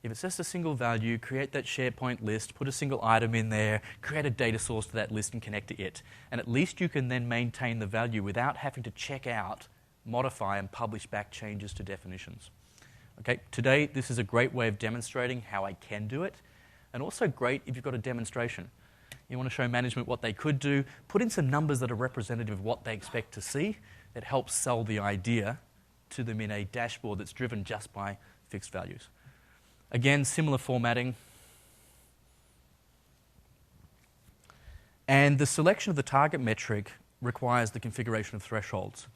If it's just a single value, create that SharePoint list, put a single item in there, create a data source to that list and connect to it. And at least you can then maintain the value without having to check out, modify, and publish back changes to definitions. Okay, today this is a great way of demonstrating how I can do it, and also great if you've got a demonstration. You want to show management what they could do, put in some numbers that are representative of what they expect to see. It helps sell the idea to them in a dashboard that's driven just by fixed values. Again, similar formatting. And the selection of the target metric requires the configuration of thresholds.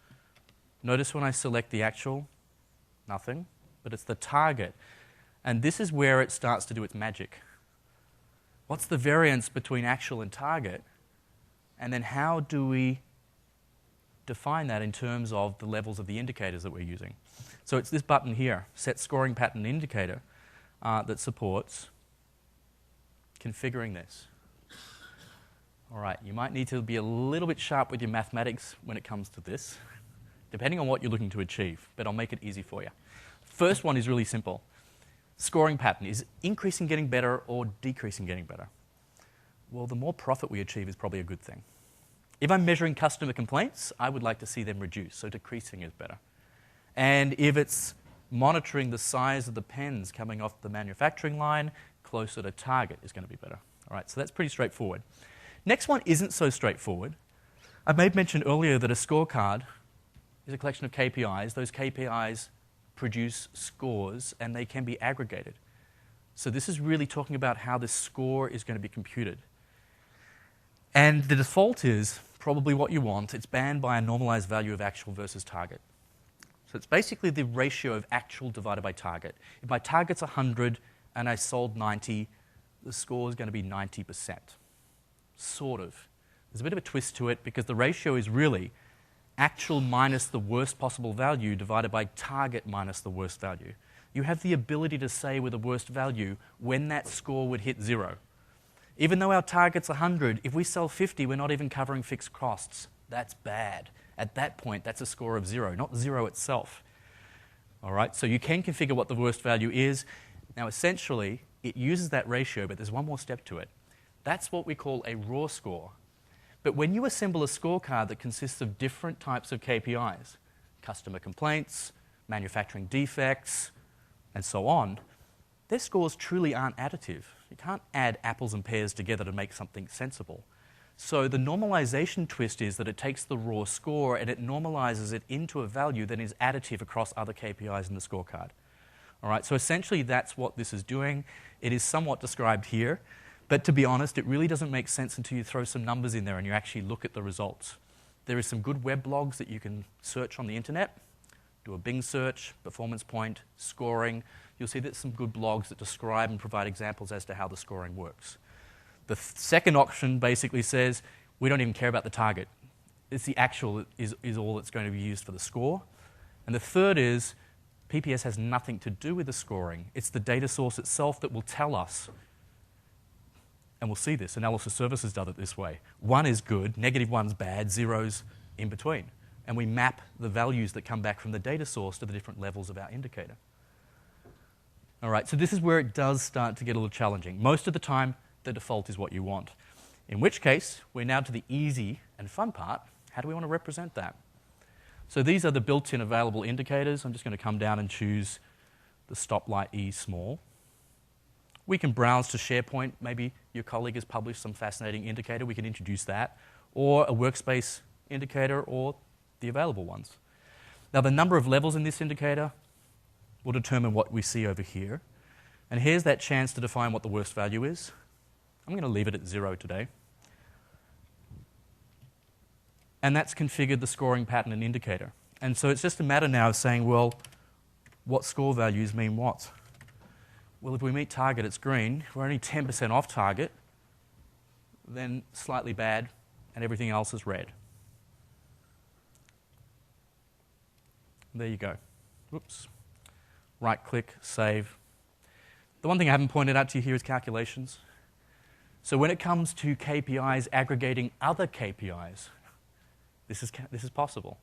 Notice when I select the actual, nothing, but it's the target. And this is where it starts to do its magic. What's the variance between actual and target? And then how do we define that in terms of the levels of the indicators that we're using? So it's this button here, Set Scoring Pattern Indicator, that supports configuring this. All right, you might need to be a little bit sharp with your mathematics when it comes to this, depending on what you're looking to achieve, but I'll make it easy for you. First one is really simple. Scoring pattern, is increasing getting better or decreasing getting better? Well, the more profit we achieve is probably a good thing. If I'm measuring customer complaints, I would like to see them reduce, so decreasing is better. And if it's monitoring the size of the pens coming off the manufacturing line, closer to target is going to be better. All right, so that's pretty straightforward. Next one isn't so straightforward. I made mention earlier that a scorecard is a collection of KPIs. Those KPIs produce scores, and they can be aggregated. So this is really talking about how this score is going to be computed. And the default is probably what you want. It's banned by a normalized value of actual versus target. So it's basically the ratio of actual divided by target. If my target's 100 and I sold 90, the score is going to be 90%. Sort of. There's a bit of a twist to it because the ratio is really actual minus the worst possible value divided by target minus the worst value. You have the ability to say with the worst value when that score would hit 0. Even though our target's 100, if we sell 50, we're not even covering fixed costs. That's bad. At that point, that's a score of 0, not 0 itself. All right, so you can configure what the worst value is. Now, essentially, it uses that ratio, but there's one more step to it. That's what we call a raw score. But when you assemble a scorecard that consists of different types of KPIs, customer complaints, manufacturing defects, and so on, their scores truly aren't additive. You can't add apples and pears together to make something sensible. So the normalization twist is that it takes the raw score and it normalizes it into a value that is additive across other KPIs in the scorecard. All right, so essentially that's what this is doing. It is somewhat described here. But to be honest, it really doesn't make sense until you throw some numbers in there and you actually look at the results. There is some good web blogs that you can search on the internet. Do a Bing search, PerformancePoint, scoring. You'll see there's some good blogs that describe and provide examples as to how the scoring works. The second option basically says, we don't even care about the target. It's the actual is all that's going to be used for the score. And the third is, PPS has nothing to do with the scoring. It's the data source itself that will tell us. And we'll see this. Analysis services does it this way. 1 is good, -1's bad, 0's in between. And we map the values that come back from the data source to the different levels of our indicator. All right, so this is where it does start to get a little challenging. Most of the time, the default is what you want. In which case, we're now to the easy and fun part. How do we want to represent that? So these are the built-in available indicators. I'm just going to come down and choose the stoplight E small. We can browse to SharePoint. Maybe your colleague has published some fascinating indicator. We can introduce that. Or a workspace indicator or the available ones. Now, the number of levels in this indicator will determine what we see over here. And here's that chance to define what the worst value is. I'm going to leave it at 0 today. And that's configured the scoring pattern and indicator. And so it's just a matter now of saying, well, what score values mean what? Well, if we meet target, it's green. If we're only 10% off target, then slightly bad, and everything else is red. There you go. Whoops. Right-click, save. The one thing I haven't pointed out to you here is calculations. So when it comes to KPIs aggregating other KPIs, this is possible.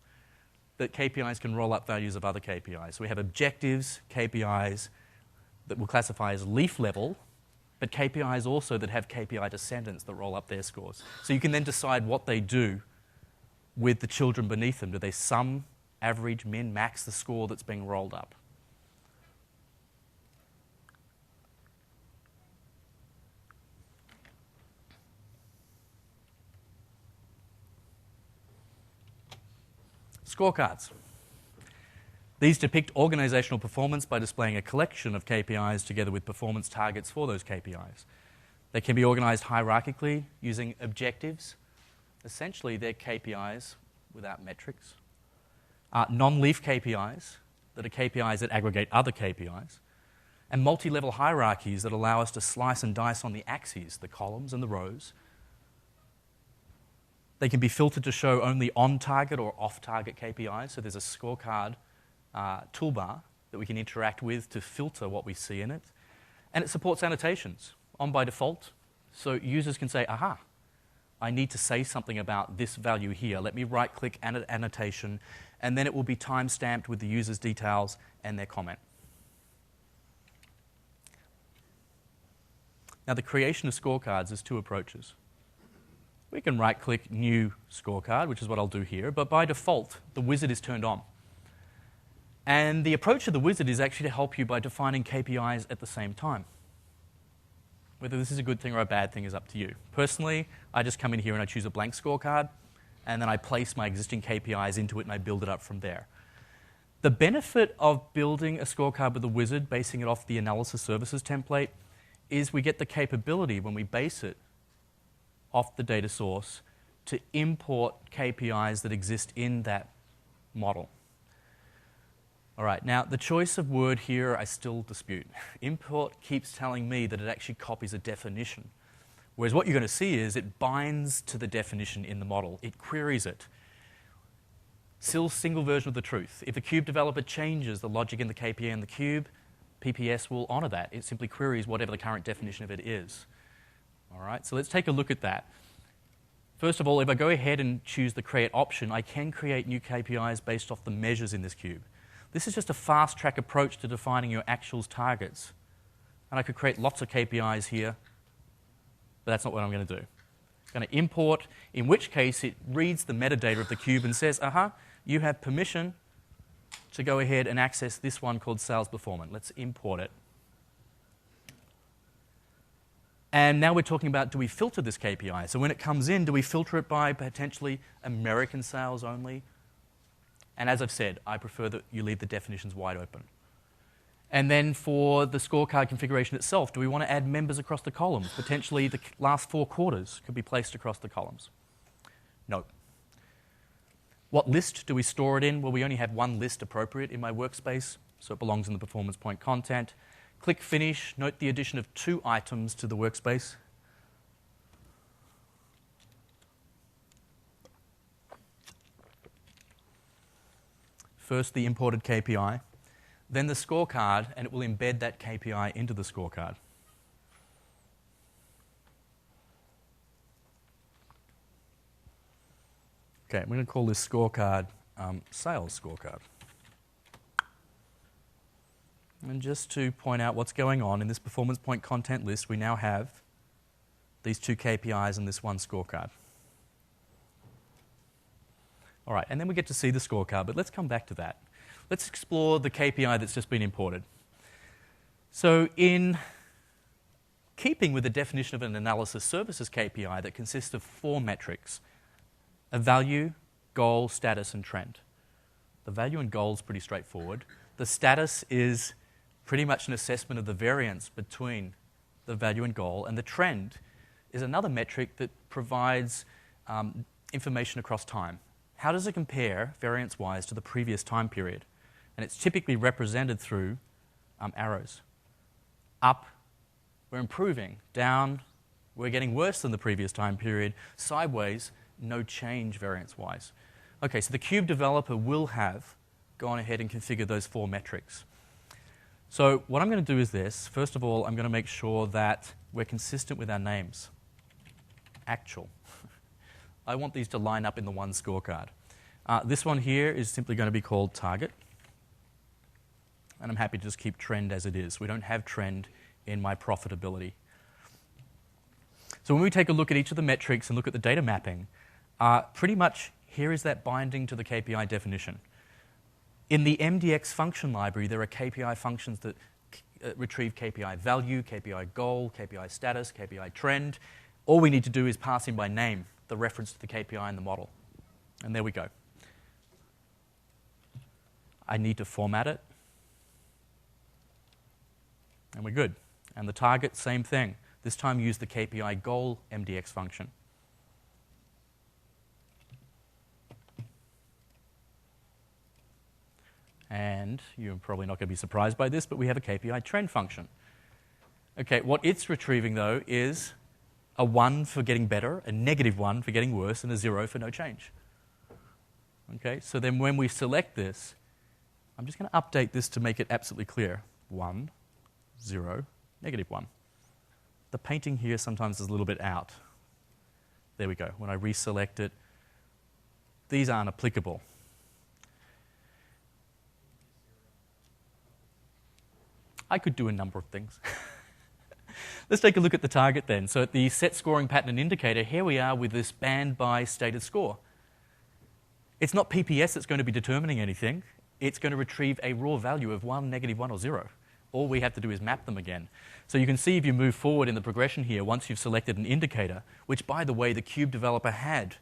That KPIs can roll up values of other KPIs. So we have objectives, KPIs, that we'll classify as leaf level, but KPIs also that have KPI descendants that roll up their scores. So you can then decide what they do with the children beneath them. Do they sum, average, min, max the score that's being rolled up? Scorecards. These depict organizational performance by displaying a collection of KPIs together with performance targets for those KPIs. They can be organized hierarchically using objectives. Essentially, they're KPIs without metrics. Non-leaf KPIs, that are KPIs that aggregate other KPIs. And multi-level hierarchies that allow us to slice and dice on the axes, the columns and the rows. They can be filtered to show only on-target or off-target KPIs. So there's a scorecard toolbar that we can interact with to filter what we see in it. And it supports annotations on by default. So users can say, aha, I need to say something about this value here. Let me right-click annotation, and then it will be time-stamped with the user's details and their comment. Now, the creation of scorecards is two approaches. We can right-click New Scorecard, which is what I'll do here, but by default, the wizard is turned on. And the approach of the wizard is actually to help you by defining KPIs at the same time. Whether this is a good thing or a bad thing is up to you. Personally, I just come in here and I choose a blank scorecard, and then I place my existing KPIs into it and I build it up from there. The benefit of building a scorecard with a wizard, basing it off the analysis services template, is we get the capability, when we base it off the data source, to import KPIs that exist in that model. All right, now the choice of word here I still dispute. Import keeps telling me that it actually copies a definition, whereas what you're going to see is it binds to the definition in the model. It queries it. Still single version of the truth. If a cube developer changes the logic in the KPI in the cube, PPS will honor that. It simply queries whatever the current definition of it is. All right, so let's take a look at that. First of all, if I go ahead and choose the create option, I can create new KPIs based off the measures in this cube. This is just a fast-track approach to defining your actuals targets. And I could create lots of KPIs here, but that's not what I'm going to do. I'm going to import, in which case it reads the metadata of the cube and says, aha, you have permission to go ahead and access this one called sales performance. Let's import it. And now we're talking about, do we filter this KPI? So when it comes in, do we filter it by potentially American sales only? And as I've said, I prefer that you leave the definitions wide open. And then for the scorecard configuration itself, do we want to add members across the columns? Potentially the last 4 quarters could be placed across the columns. No. What list do we store it in? Well, we only have one list appropriate in my workspace, so it belongs in the Performance Point content. Click Finish. Note the addition of 2 items to the workspace. First, the imported KPI, then the scorecard, and it will embed that KPI into the scorecard. Okay, I'm going to call this scorecard Sales Scorecard. And just to point out what's going on, in this Performance Point content list, we now have these 2 KPIs and this one scorecard. All right, and then we get to see the scorecard, but let's come back to that. Let's explore the KPI that's just been imported. So in keeping with the definition of an analysis services KPI that consists of 4 metrics, a value, goal, status, and trend. The value and goal is pretty straightforward. The status is pretty much an assessment of the variance between the value and goal, and the trend is another metric that provides information across time. How does it compare, variance-wise, to the previous time period? And it's typically represented through arrows. Up, we're improving. Down, we're getting worse than the previous time period. Sideways, no change variance-wise. Okay, so the cube developer will have gone ahead and configured those 4 metrics. So what I'm going to do is this. First of all, I'm going to make sure that we're consistent with our names. Actual. I want these to line up in the one scorecard. This one here is simply going to be called target. And I'm happy to just keep trend as it is. We don't have trend in my profitability. So when we take a look at each of the metrics and look at the data mapping, pretty much here is that binding to the KPI definition. In the MDX function library, there are KPI functions that retrieve KPI value, KPI goal, KPI status, KPI trend. All we need to do is pass in by name the reference to the KPI in the model. And there we go. I need to format it. And we're good. And the target, same thing. This time use the KPI goal MDX function. And you're probably not going to be surprised by this, but we have a KPI trend function. Okay, what it's retrieving, though, is a 1 for getting better, a -1 for getting worse, and a 0 for no change. Okay, so then when we select this, I'm just going to update this to make it absolutely clear. 1, 0, -1. The painting here sometimes is a little bit out. There we go. When I reselect it, these aren't applicable. I could do a number of things. Let's take a look at the target then. So at the set scoring pattern and indicator, here we are with this band by stated score. It's not PPS that's going to be determining anything. It's going to retrieve a raw value of 1, -1, or 0. All we have to do is map them again. So you can see if you move forward in the progression here, once you've selected an indicator, which, by the way, the Cube developer had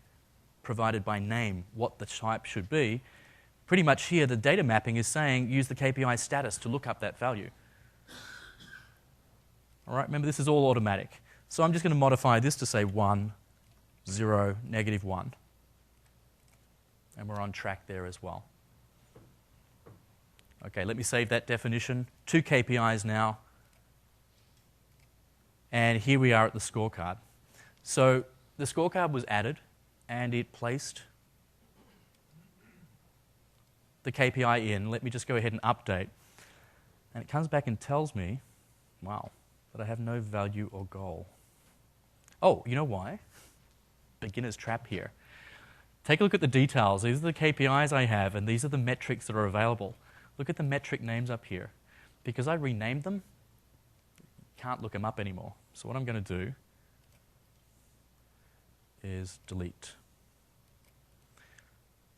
provided by name what the type should be, pretty much here the data mapping is saying use the KPI status to look up that value. All right, remember this is all automatic. So I'm just going to modify this to say 1, 0, -1. And we're on track there as well. Okay, let me save that definition. 2 KPIs now. And here we are at the scorecard. So the scorecard was added, and it placed the KPI in. Let me just go ahead and update. And it comes back and tells me, wow, that I have no value or goal. Oh, you know why? Beginner's trap here. Take a look at the details. These are the KPIs I have, and these are the metrics that are available. Look at the metric names up here. Because I renamed them, you can't look them up anymore. So what I'm going to do is delete.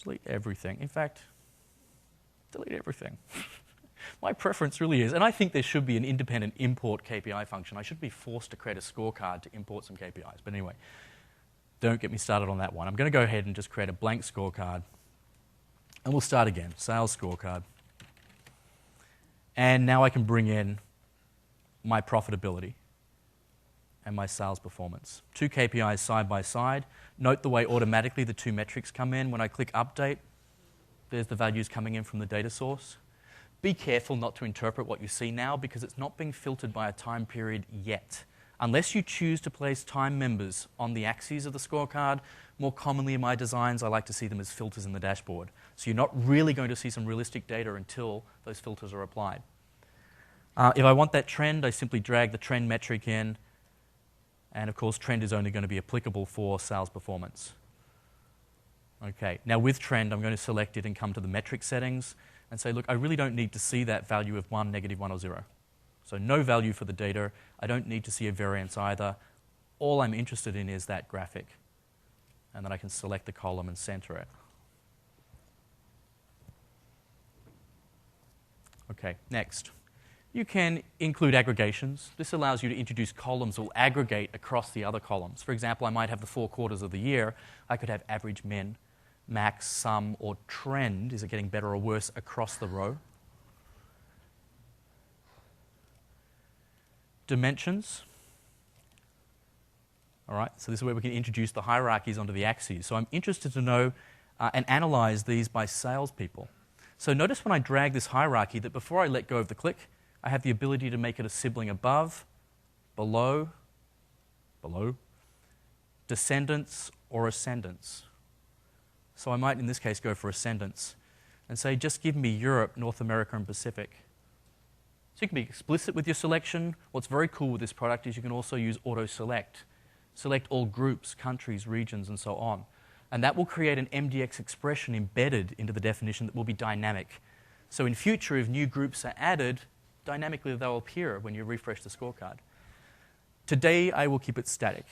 Delete everything. In fact, delete everything. My preference really is, and I think there should be an independent import KPI function. I should be forced to create a scorecard to import some KPIs. But anyway, don't get me started on that one. I'm going to go ahead and just create a blank scorecard. And we'll start again. Sales scorecard. And now I can bring in my profitability and my sales performance. 2 KPIs side by side. Note the way automatically the 2 metrics come in. When I click update, there's the values coming in from the data source. Be careful not to interpret what you see now because it's not being filtered by a time period yet. Unless you choose to place time members on the axes of the scorecard, more commonly in my designs, I like to see them as filters in the dashboard. So you're not really going to see some realistic data until those filters are applied. If I want that trend, I simply drag the trend metric in. And of course, trend is only going to be applicable for sales performance. Okay, now with trend, I'm going to select it and come to the metric settings and say, look, I really don't need to see that value of 1, -1, or 0. So no value for the data. I don't need to see a variance either. All I'm interested in is that graphic. And then I can select the column and center it. Okay, next. You can include aggregations. This allows you to introduce columns that will aggregate across the other columns. For example, I might have the 4 quarters of the year. I could have average, min, max, sum, or trend. Is it getting better or worse across the row? Dimensions. All right, so this is where we can introduce the hierarchies onto the axes. So I'm interested to know and analyze these by salespeople. So notice when I drag this hierarchy that before I let go of the click, I have the ability to make it a sibling above, below, descendants, or ascendants. So I might, in this case, go for ascendants and say, just give me Europe, North America, and Pacific. So you can be explicit with your selection. What's very cool with this product is you can also use auto-select. Select all groups, countries, regions, and so on. And that will create an MDX expression embedded into the definition that will be dynamic. So in future, if new groups are added, dynamically they'll appear when you refresh the scorecard. Today, I will keep it static.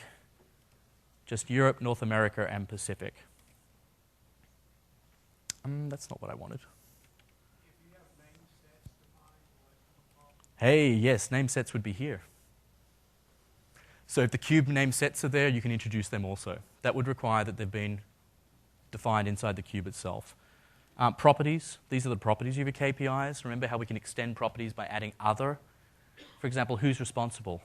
Just Europe, North America, and Pacific. That's not what I wanted. Hey, yes, name sets would be here. So if the cube name sets are there, you can introduce them also. That would require that they've been defined inside the cube itself. Properties, these are the properties of your KPIs. Remember how we can extend properties by adding other? For example, who's responsible?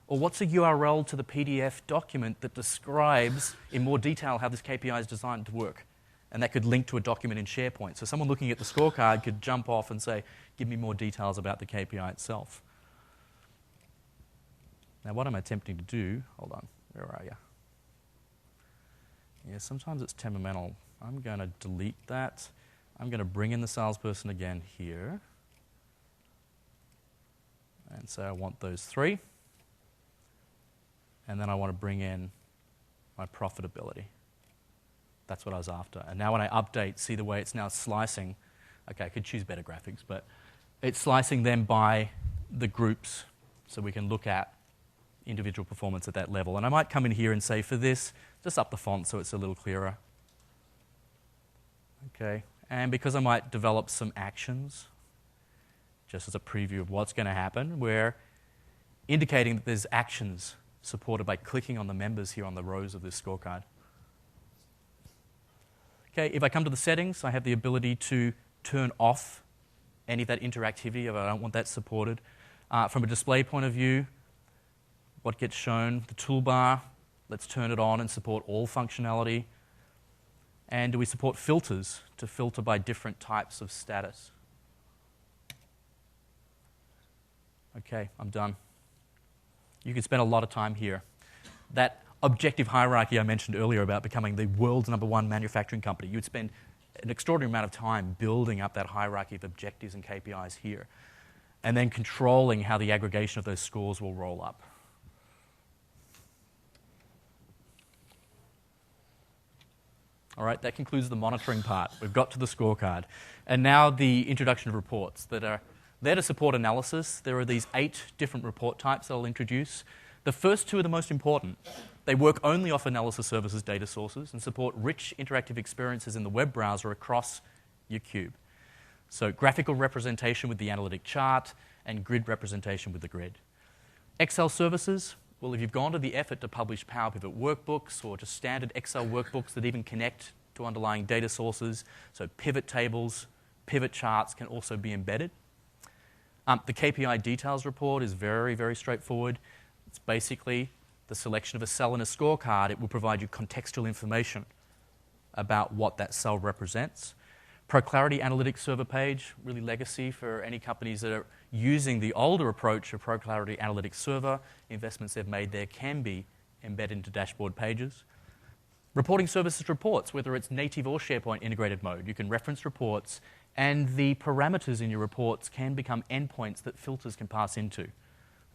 Or what's a URL to the PDF document that describes in more detail how this KPI is designed to work? And that could link to a document in SharePoint. So someone looking at the scorecard could jump off and say, give me more details about the KPI itself. Now, what I'm attempting to do, hold on, where are you? Yeah, sometimes it's temperamental. I'm going to delete that. I'm going to bring in the salesperson again here. And so I want those three. And then I want to bring in my profitability. That's what I was after. And now when I update, see the way it's now slicing. Okay, I could choose better graphics, but it's slicing them by the groups so we can look at individual performance at that level. And I might come in here and say, for this, just up the font so it's a little clearer. Okay, and because I might develop some actions, just as a preview of what's going to happen, we're indicating that there's actions supported by clicking on the members here on the rows of this scorecard. Okay, if I come to the settings, I have the ability to turn off any of that interactivity if I don't want that supported. From a display point of view, what gets shown, the toolbar, let's turn it on and support all functionality. And do we support filters to filter by different types of status? Okay, I'm done. You can spend a lot of time here. That objective hierarchy I mentioned earlier about becoming the world's #1 manufacturing company, you'd spend an extraordinary amount of time building up that hierarchy of objectives and KPIs here, and then controlling how the aggregation of those scores will roll up. All right, that concludes the monitoring part. We've got to the scorecard. And now the introduction of reports that are there to support analysis. There are these 8 different report types that I'll introduce. The first 2 are the most important. They work only off analysis services data sources and support rich interactive experiences in the web browser across your cube. So graphical representation with the analytic chart and grid representation with the grid. Excel services, well, if you've gone to the effort to publish Power Pivot workbooks or just standard Excel workbooks that even connect to underlying data sources, so pivot tables, pivot charts can also be embedded. The KPI details report is very, very straightforward. It's basically the selection of a cell in a scorecard. It will provide you contextual information about what that cell represents. ProClarity Analytics Server page, really legacy for any companies that are using the older approach of ProClarity Analytics Server. Investments they've made there can be embedded into dashboard pages. Reporting services reports, whether it's native or SharePoint integrated mode. You can reference reports, and the parameters in your reports can become endpoints that filters can pass into. And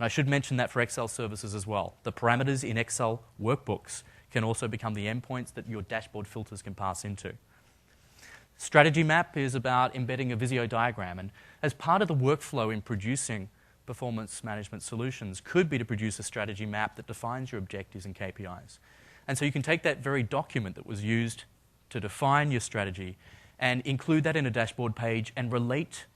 I should mention that for Excel services as well. The parameters in Excel workbooks can also become the endpoints that your dashboard filters can pass into. Strategy map is about embedding a Visio diagram, and as part of the workflow in producing performance management solutions could be to produce a strategy map that defines your objectives and KPIs. And so you can take that very document that was used to define your strategy and include that in a dashboard page and relate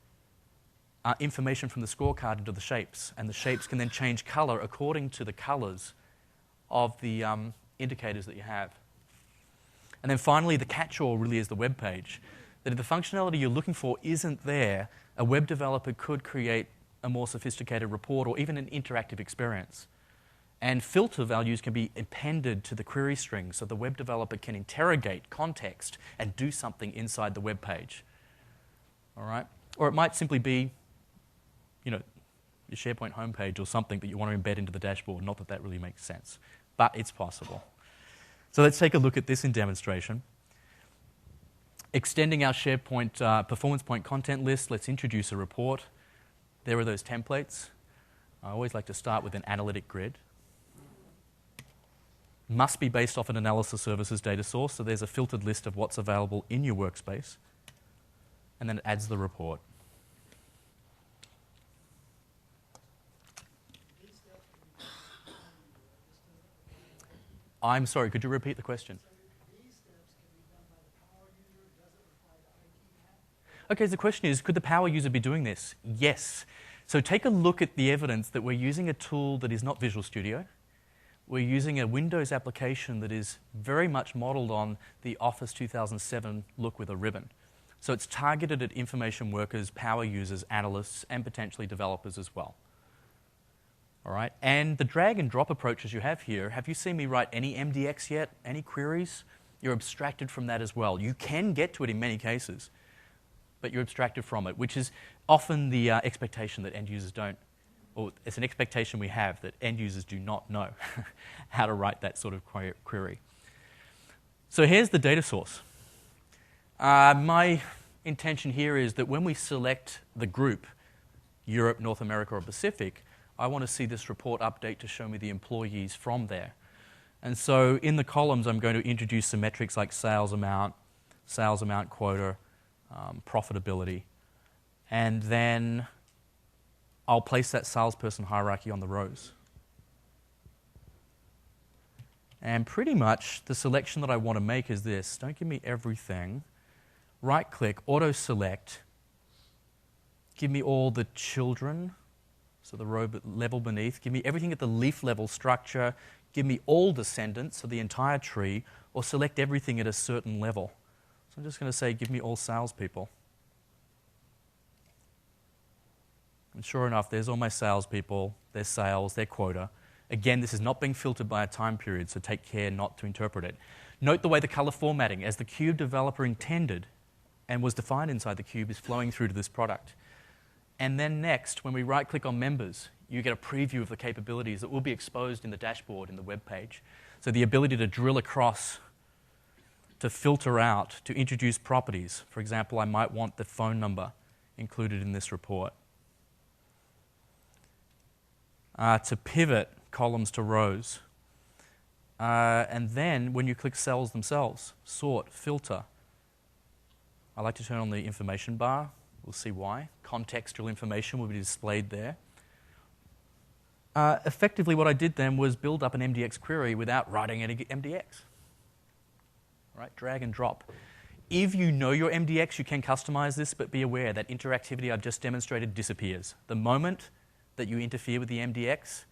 information from the scorecard into the shapes. And the shapes can then change color according to the colors of the indicators that you have. And then finally, the catch-all really is the web page. That if the functionality you're looking for isn't there, a web developer could create a more sophisticated report or even an interactive experience. And filter values can be appended to the query string so the web developer can interrogate context and do something inside the web page. All right? Or it might simply be, your SharePoint homepage or something that you want to embed into the dashboard. Not that that really makes sense, but it's possible. So let's take a look at this in demonstration. Extending our SharePoint PerformancePoint content list, let's introduce a report. There are those templates. I always like to start with an analytic grid. Must be based off an analysis services data source, so there's a filtered list of what's available in your workspace. And then it adds the report. I'm sorry, could you repeat the question? Okay, so the question is, could the power user be doing this? Yes. So take a look at the evidence that we're using a tool that is not Visual Studio. We're using a Windows application that is very much modeled on the Office 2007 look with a ribbon. So it's targeted at information workers, power users, analysts, and potentially developers as well. All right, and the drag and drop approaches you have here, have you seen me write any MDX yet? Any queries? You're abstracted from that as well. You can get to it in many cases, but you're abstracted from it, which is often the expectation that end users don't, or it's an expectation we have that end users do not know how to write that sort of query. So here's the data source. My intention here is that when we select the group, Europe, North America, or Pacific, I want to see this report update to show me the employees from there. And so in the columns, I'm going to introduce some metrics like sales amount quota, profitability, and then I'll place that salesperson hierarchy on the rows. And pretty much the selection that I want to make is this. Don't give me everything. Right-click, auto-select, give me all the children, so the row level beneath. Give me everything at the leaf level structure. Give me all descendants, so the entire tree, or select everything at a certain level. So I'm just going to say, give me all salespeople. And sure enough, there's all my salespeople, their sales, their quota. Again, this is not being filtered by a time period, so take care not to interpret it. Note the way the color formatting, as the cube developer intended and was defined inside the cube, is flowing through to this product. And then next, when we right-click on members, you get a preview of the capabilities that will be exposed in the dashboard in the web page. So the ability to drill across, to filter out, to introduce properties. For example, I might want the phone number included in this report. To pivot columns to rows. And then when you click cells themselves, sort, filter. I like to turn on the information bar. We'll see why. Contextual information will be displayed there. Effectively, what I did then was build up an MDX query without writing any MDX. All right, drag and drop. If you know your MDX, you can customize this, but be aware that interactivity I've just demonstrated disappears. The moment that you interfere with the MDX,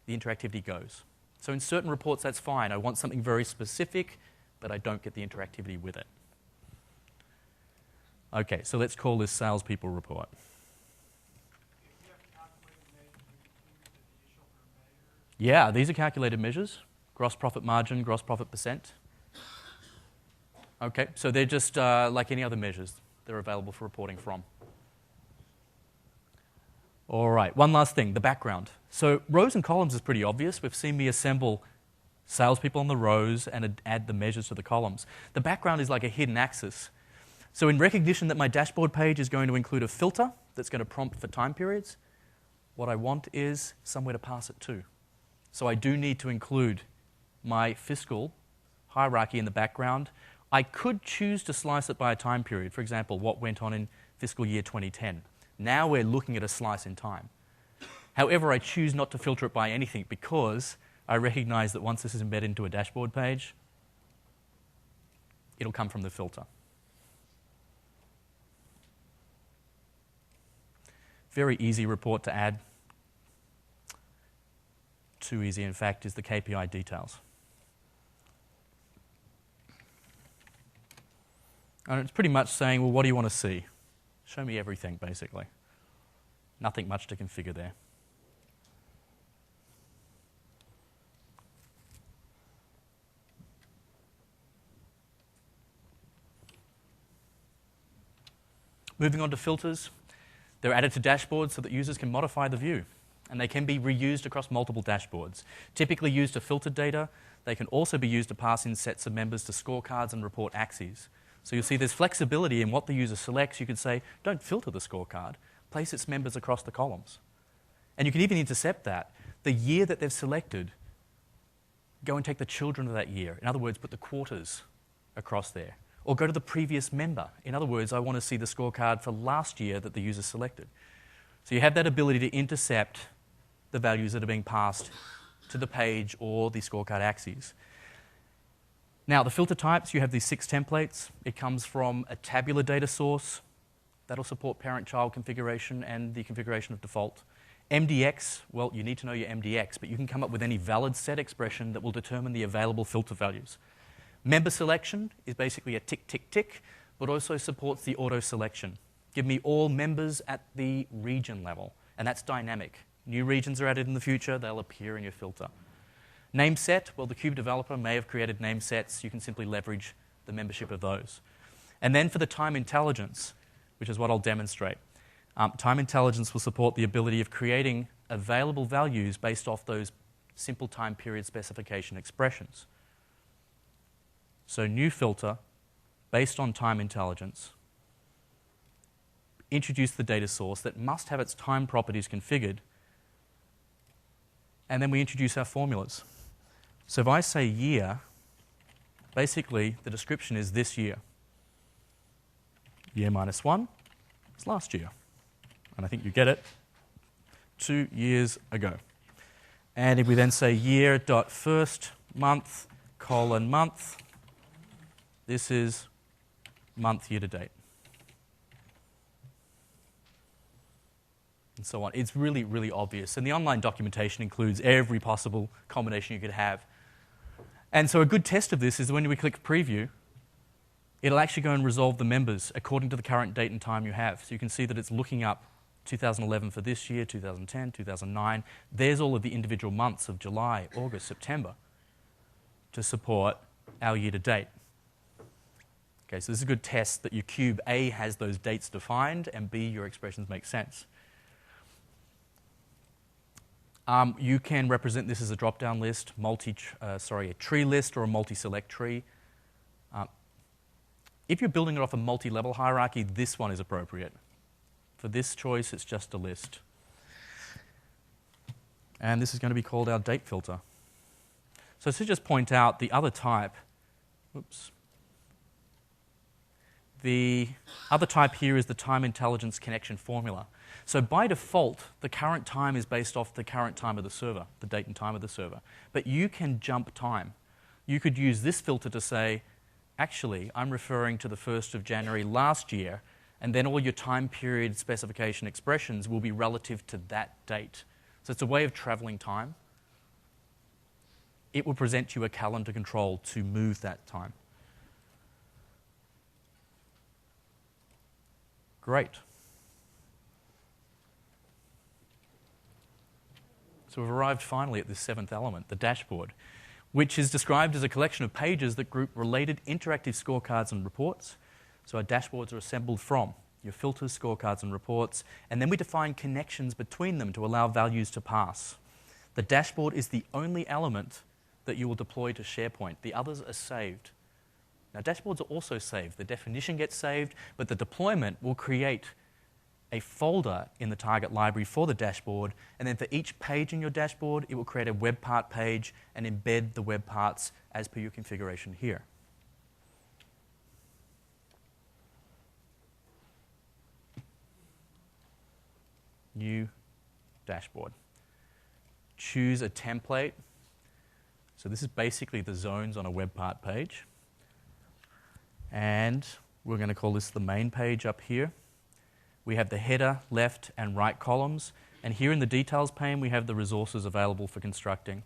the interactivity goes. So in certain reports, that's fine. I want something very specific, but I don't get the interactivity with it. Okay, so let's call this salespeople report. Yeah, these are calculated measures. Gross profit margin, gross profit percent. Okay, so they're just like any other measures. They're available for reporting from. All right, one last thing, the background. So rows and columns is pretty obvious. We've seen me assemble salespeople on the rows and add the measures to the columns. The background is like a hidden axis. So in recognition that my dashboard page is going to include a filter that's going to prompt for time periods, what I want is somewhere to pass it to. So I do need to include my fiscal hierarchy in the background. I could choose to slice it by a time period. For example, what went on in fiscal year 2010. Now we're looking at a slice in time. However, I choose not to filter it by anything because I recognize that once this is embedded into a dashboard page, it'll come from the filter. Very easy report to add. Too easy, in fact, is the KPI details. And it's pretty much saying, well, what do you want to see? Show me everything, basically. Nothing much to configure there. Moving on to filters. They're added to dashboards so that users can modify the view, and they can be reused across multiple dashboards. Typically used to filter data, they can also be used to pass in sets of members to scorecards and report axes. So you'll see there's flexibility in what the user selects. You could say, don't filter the scorecard, place its members across the columns. And you can even intercept that. The year that they've selected, go and take the children of that year. In other words, put the quarters across there. Or go to the previous member. In other words, I want to see the scorecard for last year that the user selected. So you have that ability to intercept the values that are being passed to the page or the scorecard axes. Now, the filter types, you have these 6 templates. It comes from a tabular data source. That'll support parent-child configuration and the configuration of default. MDX, well, you need to know your MDX, but you can come up with any valid set expression that will determine the available filter values. Member selection is basically a tick, tick, tick. but also supports the auto selection. Give me all members at the region level, and that's dynamic. New regions are added in the future, they'll appear in your filter. Name set, well, the Cube developer may have created name sets. You can simply leverage the membership of those. And then for the time intelligence, which is what I'll demonstrate, time intelligence will support the ability of creating available values based off those simple time period specification expressions. So new filter, based on time intelligence, introduce the data source that must have its time properties configured, and then we introduce our formulas. So if I say year, basically the description is this year. Year minus 1 is last year. And I think you get it. 2 years ago. And if we then say year dot first month colon month, this is month year to date. And so on. It's really, really obvious. And the online documentation includes every possible combination you could have. And so a good test of this is when we click preview, it'll actually go and resolve the members according to the current date and time you have. So you can see that it's looking up 2011 for this year, 2010, 2009. There's all of the individual months of July, August, September to support our year to date. Okay, so this is a good test that your cube, A, has those dates defined, and B, your expressions make sense. You can represent this as a drop-down list, a tree list or a multi-select tree. If you're building it off a multi-level hierarchy, this one is appropriate. For this choice, it's just a list. And this is going to be called our date filter. So to just point out the other type, the other type here is the time intelligence connection formula. So by default, the current time is based off the current time of the server, the date and time of the server. But you can jump time. You could use this filter to say, actually, I'm referring to the 1st of January last year, and then all your time period specification expressions will be relative to that date. So it's a way of traveling time. It will present you a calendar control to move that time. Great. So we've arrived finally at this 7th element, the dashboard, which is described as a collection of pages that group related interactive scorecards and reports. So our dashboards are assembled from your filters, scorecards, and reports, and then we define connections between them to allow values to pass. The dashboard is the only element that you will deploy to SharePoint. The others are saved. Now, dashboards are also saved. The definition gets saved, but the deployment will create a folder in the target library for the dashboard, and then for each page in your dashboard, it will create a web part page and embed the web parts as per your configuration here. New dashboard. Choose a template. So this is basically the zones on a web part page. And we're going to call this the main page up here. We have the header, left, and right columns. And here in the details pane, we have the resources available for constructing.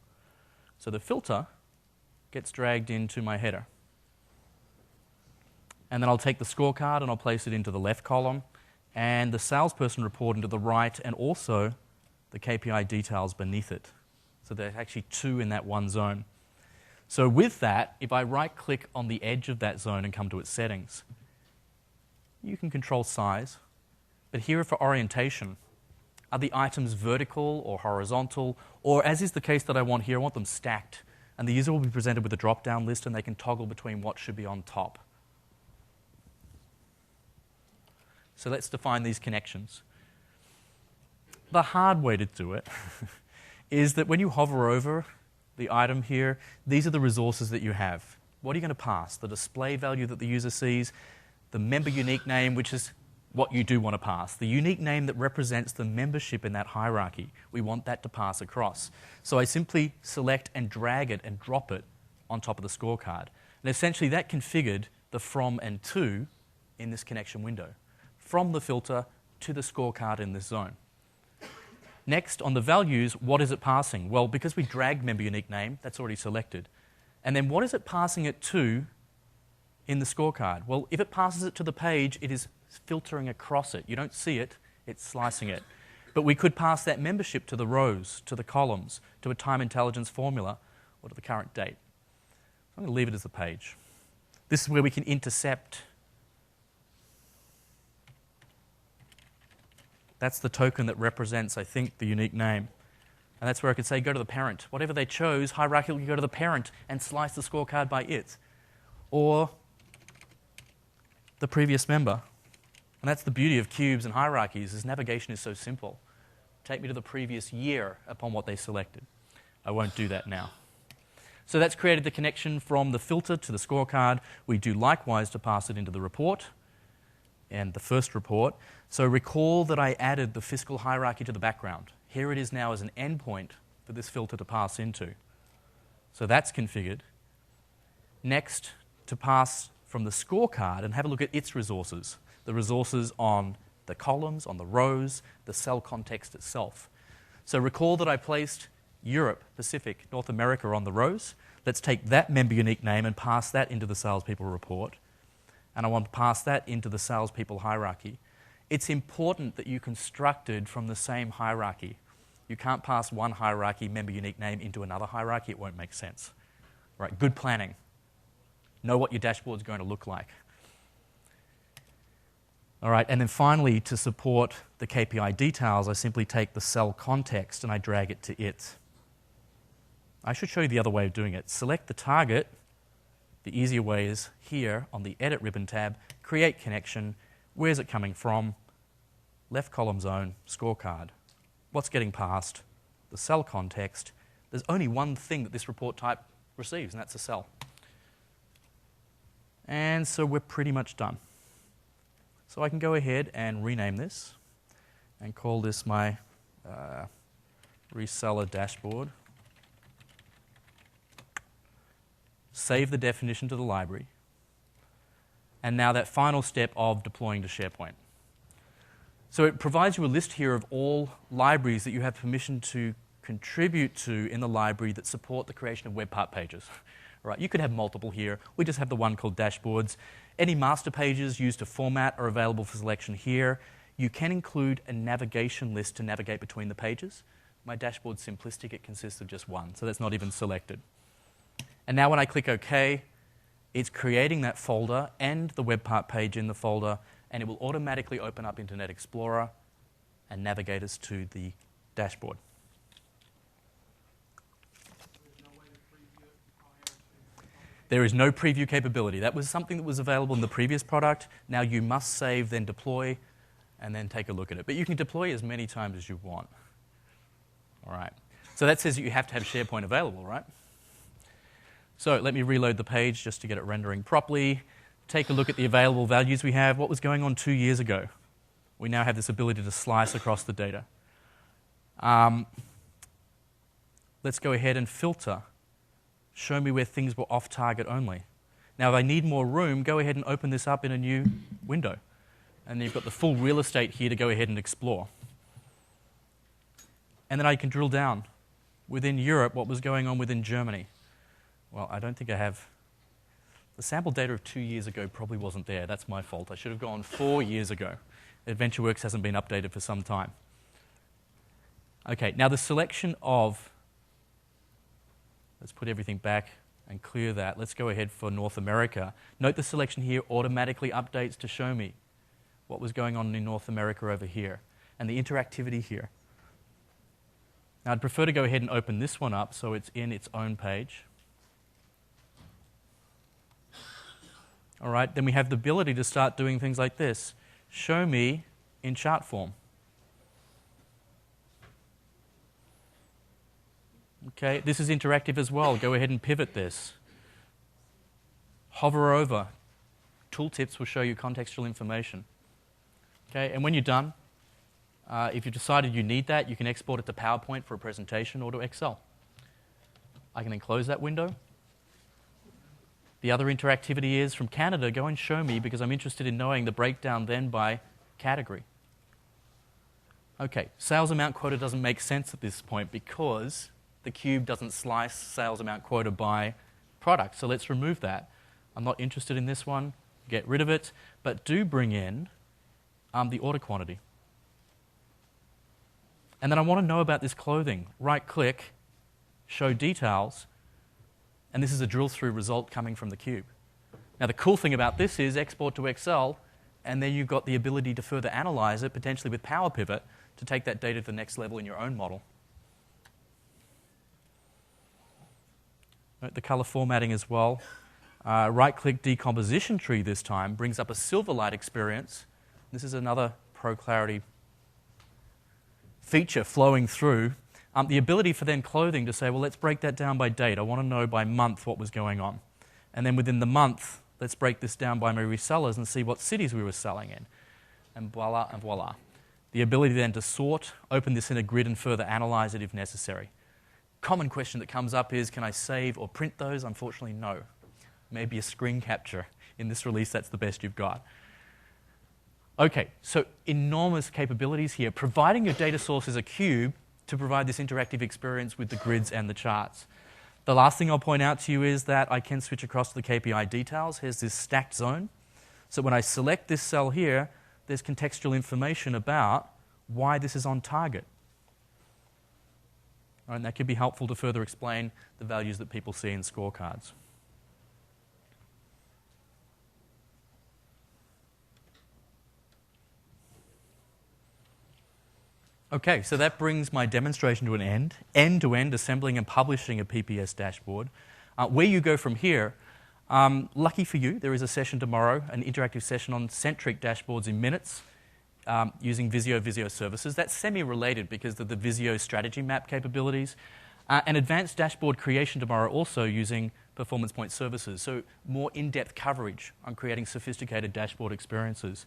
So the filter gets dragged into my header. And then I'll take the scorecard and I'll place it into the left column, and the salesperson report into the right, and also the KPI details beneath it. So there's actually 2 in that one zone. So with that, if I right-click on the edge of that zone and come to its settings, you can control size. But here for orientation, are the items vertical or horizontal? Or as is the case that I want here, I want them stacked. And the user will be presented with a drop-down list, and they can toggle between what should be on top. So let's define these connections. The hard way to do it is that when you hover over the item here, these are the resources that you have. What are you going to pass? The display value that the user sees, the member unique name, which is what you do want to pass, the unique name that represents the membership in that hierarchy. We want that to pass across. So I simply select and drag it and drop it on top of the scorecard. And essentially that configured the from and to in this connection window. From the filter to the scorecard in this zone. Next, on the values, what is it passing? Well, because we dragged member unique name, that's already selected. And then what is it passing it to in the scorecard? Well, if it passes it to the page, it is filtering across it. You don't see it, it's slicing it. But we could pass that membership to the rows, to the columns, to a time intelligence formula, or to the current date. I'm going to leave it as a page. This is where we can intercept. That's the token that represents, I think, the unique name. And that's where I could say, go to the parent. Whatever they chose, hierarchically go to the parent and slice the scorecard by it. Or the previous member. And that's the beauty of cubes and hierarchies, is navigation is so simple. Take me to the previous year upon what they selected. I won't do that now. So that's created the connection from the filter to the scorecard. We do likewise to pass it into the report and the first report. So recall that I added the fiscal hierarchy to the background. Here it is now as an endpoint for this filter to pass into. So that's configured. Next, to pass from the scorecard and have a look at its resources. The resources on the columns, on the rows, the cell context itself. So recall that I placed Europe, Pacific, North America on the rows. Let's take that member unique name and pass that into the salespeople report. And I want to pass that into the salespeople hierarchy. It's important that you constructed from the same hierarchy. You can't pass one hierarchy member unique name into another hierarchy. It won't make sense. Right? Good planning. Know what your dashboard's going to look like. All right, and then finally, to support the KPI details, I simply take the cell context and I drag it to it. I should show you the other way of doing it. Select the target. The easier way is here on the Edit ribbon tab, Create Connection. Where's it coming from? Left column zone, scorecard. What's getting passed? The cell context. There's only one thing that this report type receives, and that's a cell. And so we're pretty much done. So I can go ahead and rename this and call this my reseller dashboard. Save the definition to the library. And now that final step of deploying to SharePoint. So it provides you a list here of all libraries that you have permission to contribute to in the library that support the creation of web part pages. Right, you could have multiple here. We just have the one called dashboards. Any master pages used to format are available for selection here. You can include a navigation list to navigate between the pages. My dashboard's simplistic. It consists of just one, so that's not even selected. And now when I click OK, it's creating that folder and the web part page in the folder, and it will automatically open up Internet Explorer and navigate us to the dashboard. There is no preview capability. That was something that was available in the previous product. Now you must save, then deploy, and then take a look at it. But you can deploy as many times as you want. All right. So that says that you have to have SharePoint available, right? So let me reload the page just to get it rendering properly. Take a look at the available values we have. What was going on 2 years ago? We now have this ability to slice across the data. Let's go ahead and filter. Show me where things were off target only. Now, if I need more room, go ahead and open this up in a new window. And then you've got the full real estate here to go ahead and explore. And then I can drill down. Within Europe, what was going on within Germany? Well, I don't think I have. The sample data of 2 years ago probably wasn't there. That's my fault. I should have gone 4 years ago. AdventureWorks hasn't been updated for some time. Okay, now the selection of, let's put everything back and clear that. Let's go ahead for North America. Note the selection here automatically updates to show me what was going on in North America over here and the interactivity here. Now I'd prefer to go ahead and open this one up so it's in its own page. All right, then we have the ability to start doing things like this. Show me in chart form. Okay, this is interactive as well. Go ahead and pivot this. Hover over. Tooltips will show you contextual information. Okay, and when you're done, if you've decided you need that, you can export it to PowerPoint for a presentation or to Excel. I can then close that window. The other interactivity is from Canada, go and show me because I'm interested in knowing the breakdown then by category. Okay, sales amount quota doesn't make sense at this point because the cube doesn't slice sales amount quota by product. So let's remove that. I'm not interested in this one, get rid of it, but do bring in the order quantity. And then I want to know about this clothing. Right-click, show details, and this is a drill-through result coming from the cube. Now, the cool thing about this is export to Excel, and then you've got the ability to further analyze it, potentially with Power Pivot, to take that data to the next level in your own model. Note the color formatting as well. Right-click decomposition tree this time brings up a Silverlight experience. This is another Pro Clarity feature flowing through. The ability for then clothing to say, well, let's break that down by date. I want to know by month what was going on. And then within the month, let's break this down by my resellers and see what cities we were selling in. And voila, and voila. The ability then to sort, open this in a grid and further analyze it if necessary. Common question that comes up is, can I save or print those? Unfortunately, no. Maybe a screen capture. In this release, that's the best you've got. Okay, so enormous capabilities here. Providing your data source is a cube to provide this interactive experience with the grids and the charts. The last thing I'll point out to you is that I can switch across to the KPI details. Here's this stacked zone. So when I select this cell here, there's contextual information about why this is on target. All right, and that can be helpful to further explain the values that people see in scorecards. Okay, so that brings my demonstration to an end. End-to-end assembling and publishing a PPS dashboard. Where you go from here, lucky for you, there is a session tomorrow, an interactive session on centric dashboards in minutes using Visio services. That's semi-related because of the Visio strategy map capabilities. And advanced dashboard creation tomorrow also using PerformancePoint services. So more in-depth coverage on creating sophisticated dashboard experiences.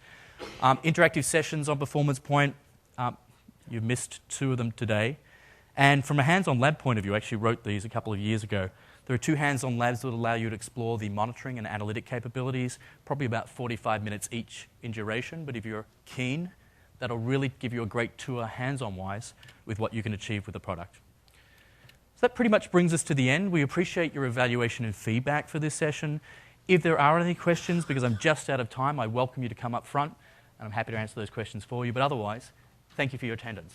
Interactive sessions on PerformancePoint. You've missed 2 of them today. And from a hands-on lab point of view, I actually wrote these a couple of years ago. There are 2 hands-on labs that allow you to explore the monitoring and analytic capabilities, probably about 45 minutes each in duration. But if you're keen, that'll really give you a great tour hands-on-wise with what you can achieve with the product. So that pretty much brings us to the end. We appreciate your evaluation and feedback for this session. If there are any questions, because I'm just out of time, I welcome you to come up front, and I'm happy to answer those questions for you. But otherwise, thank you for your attendance.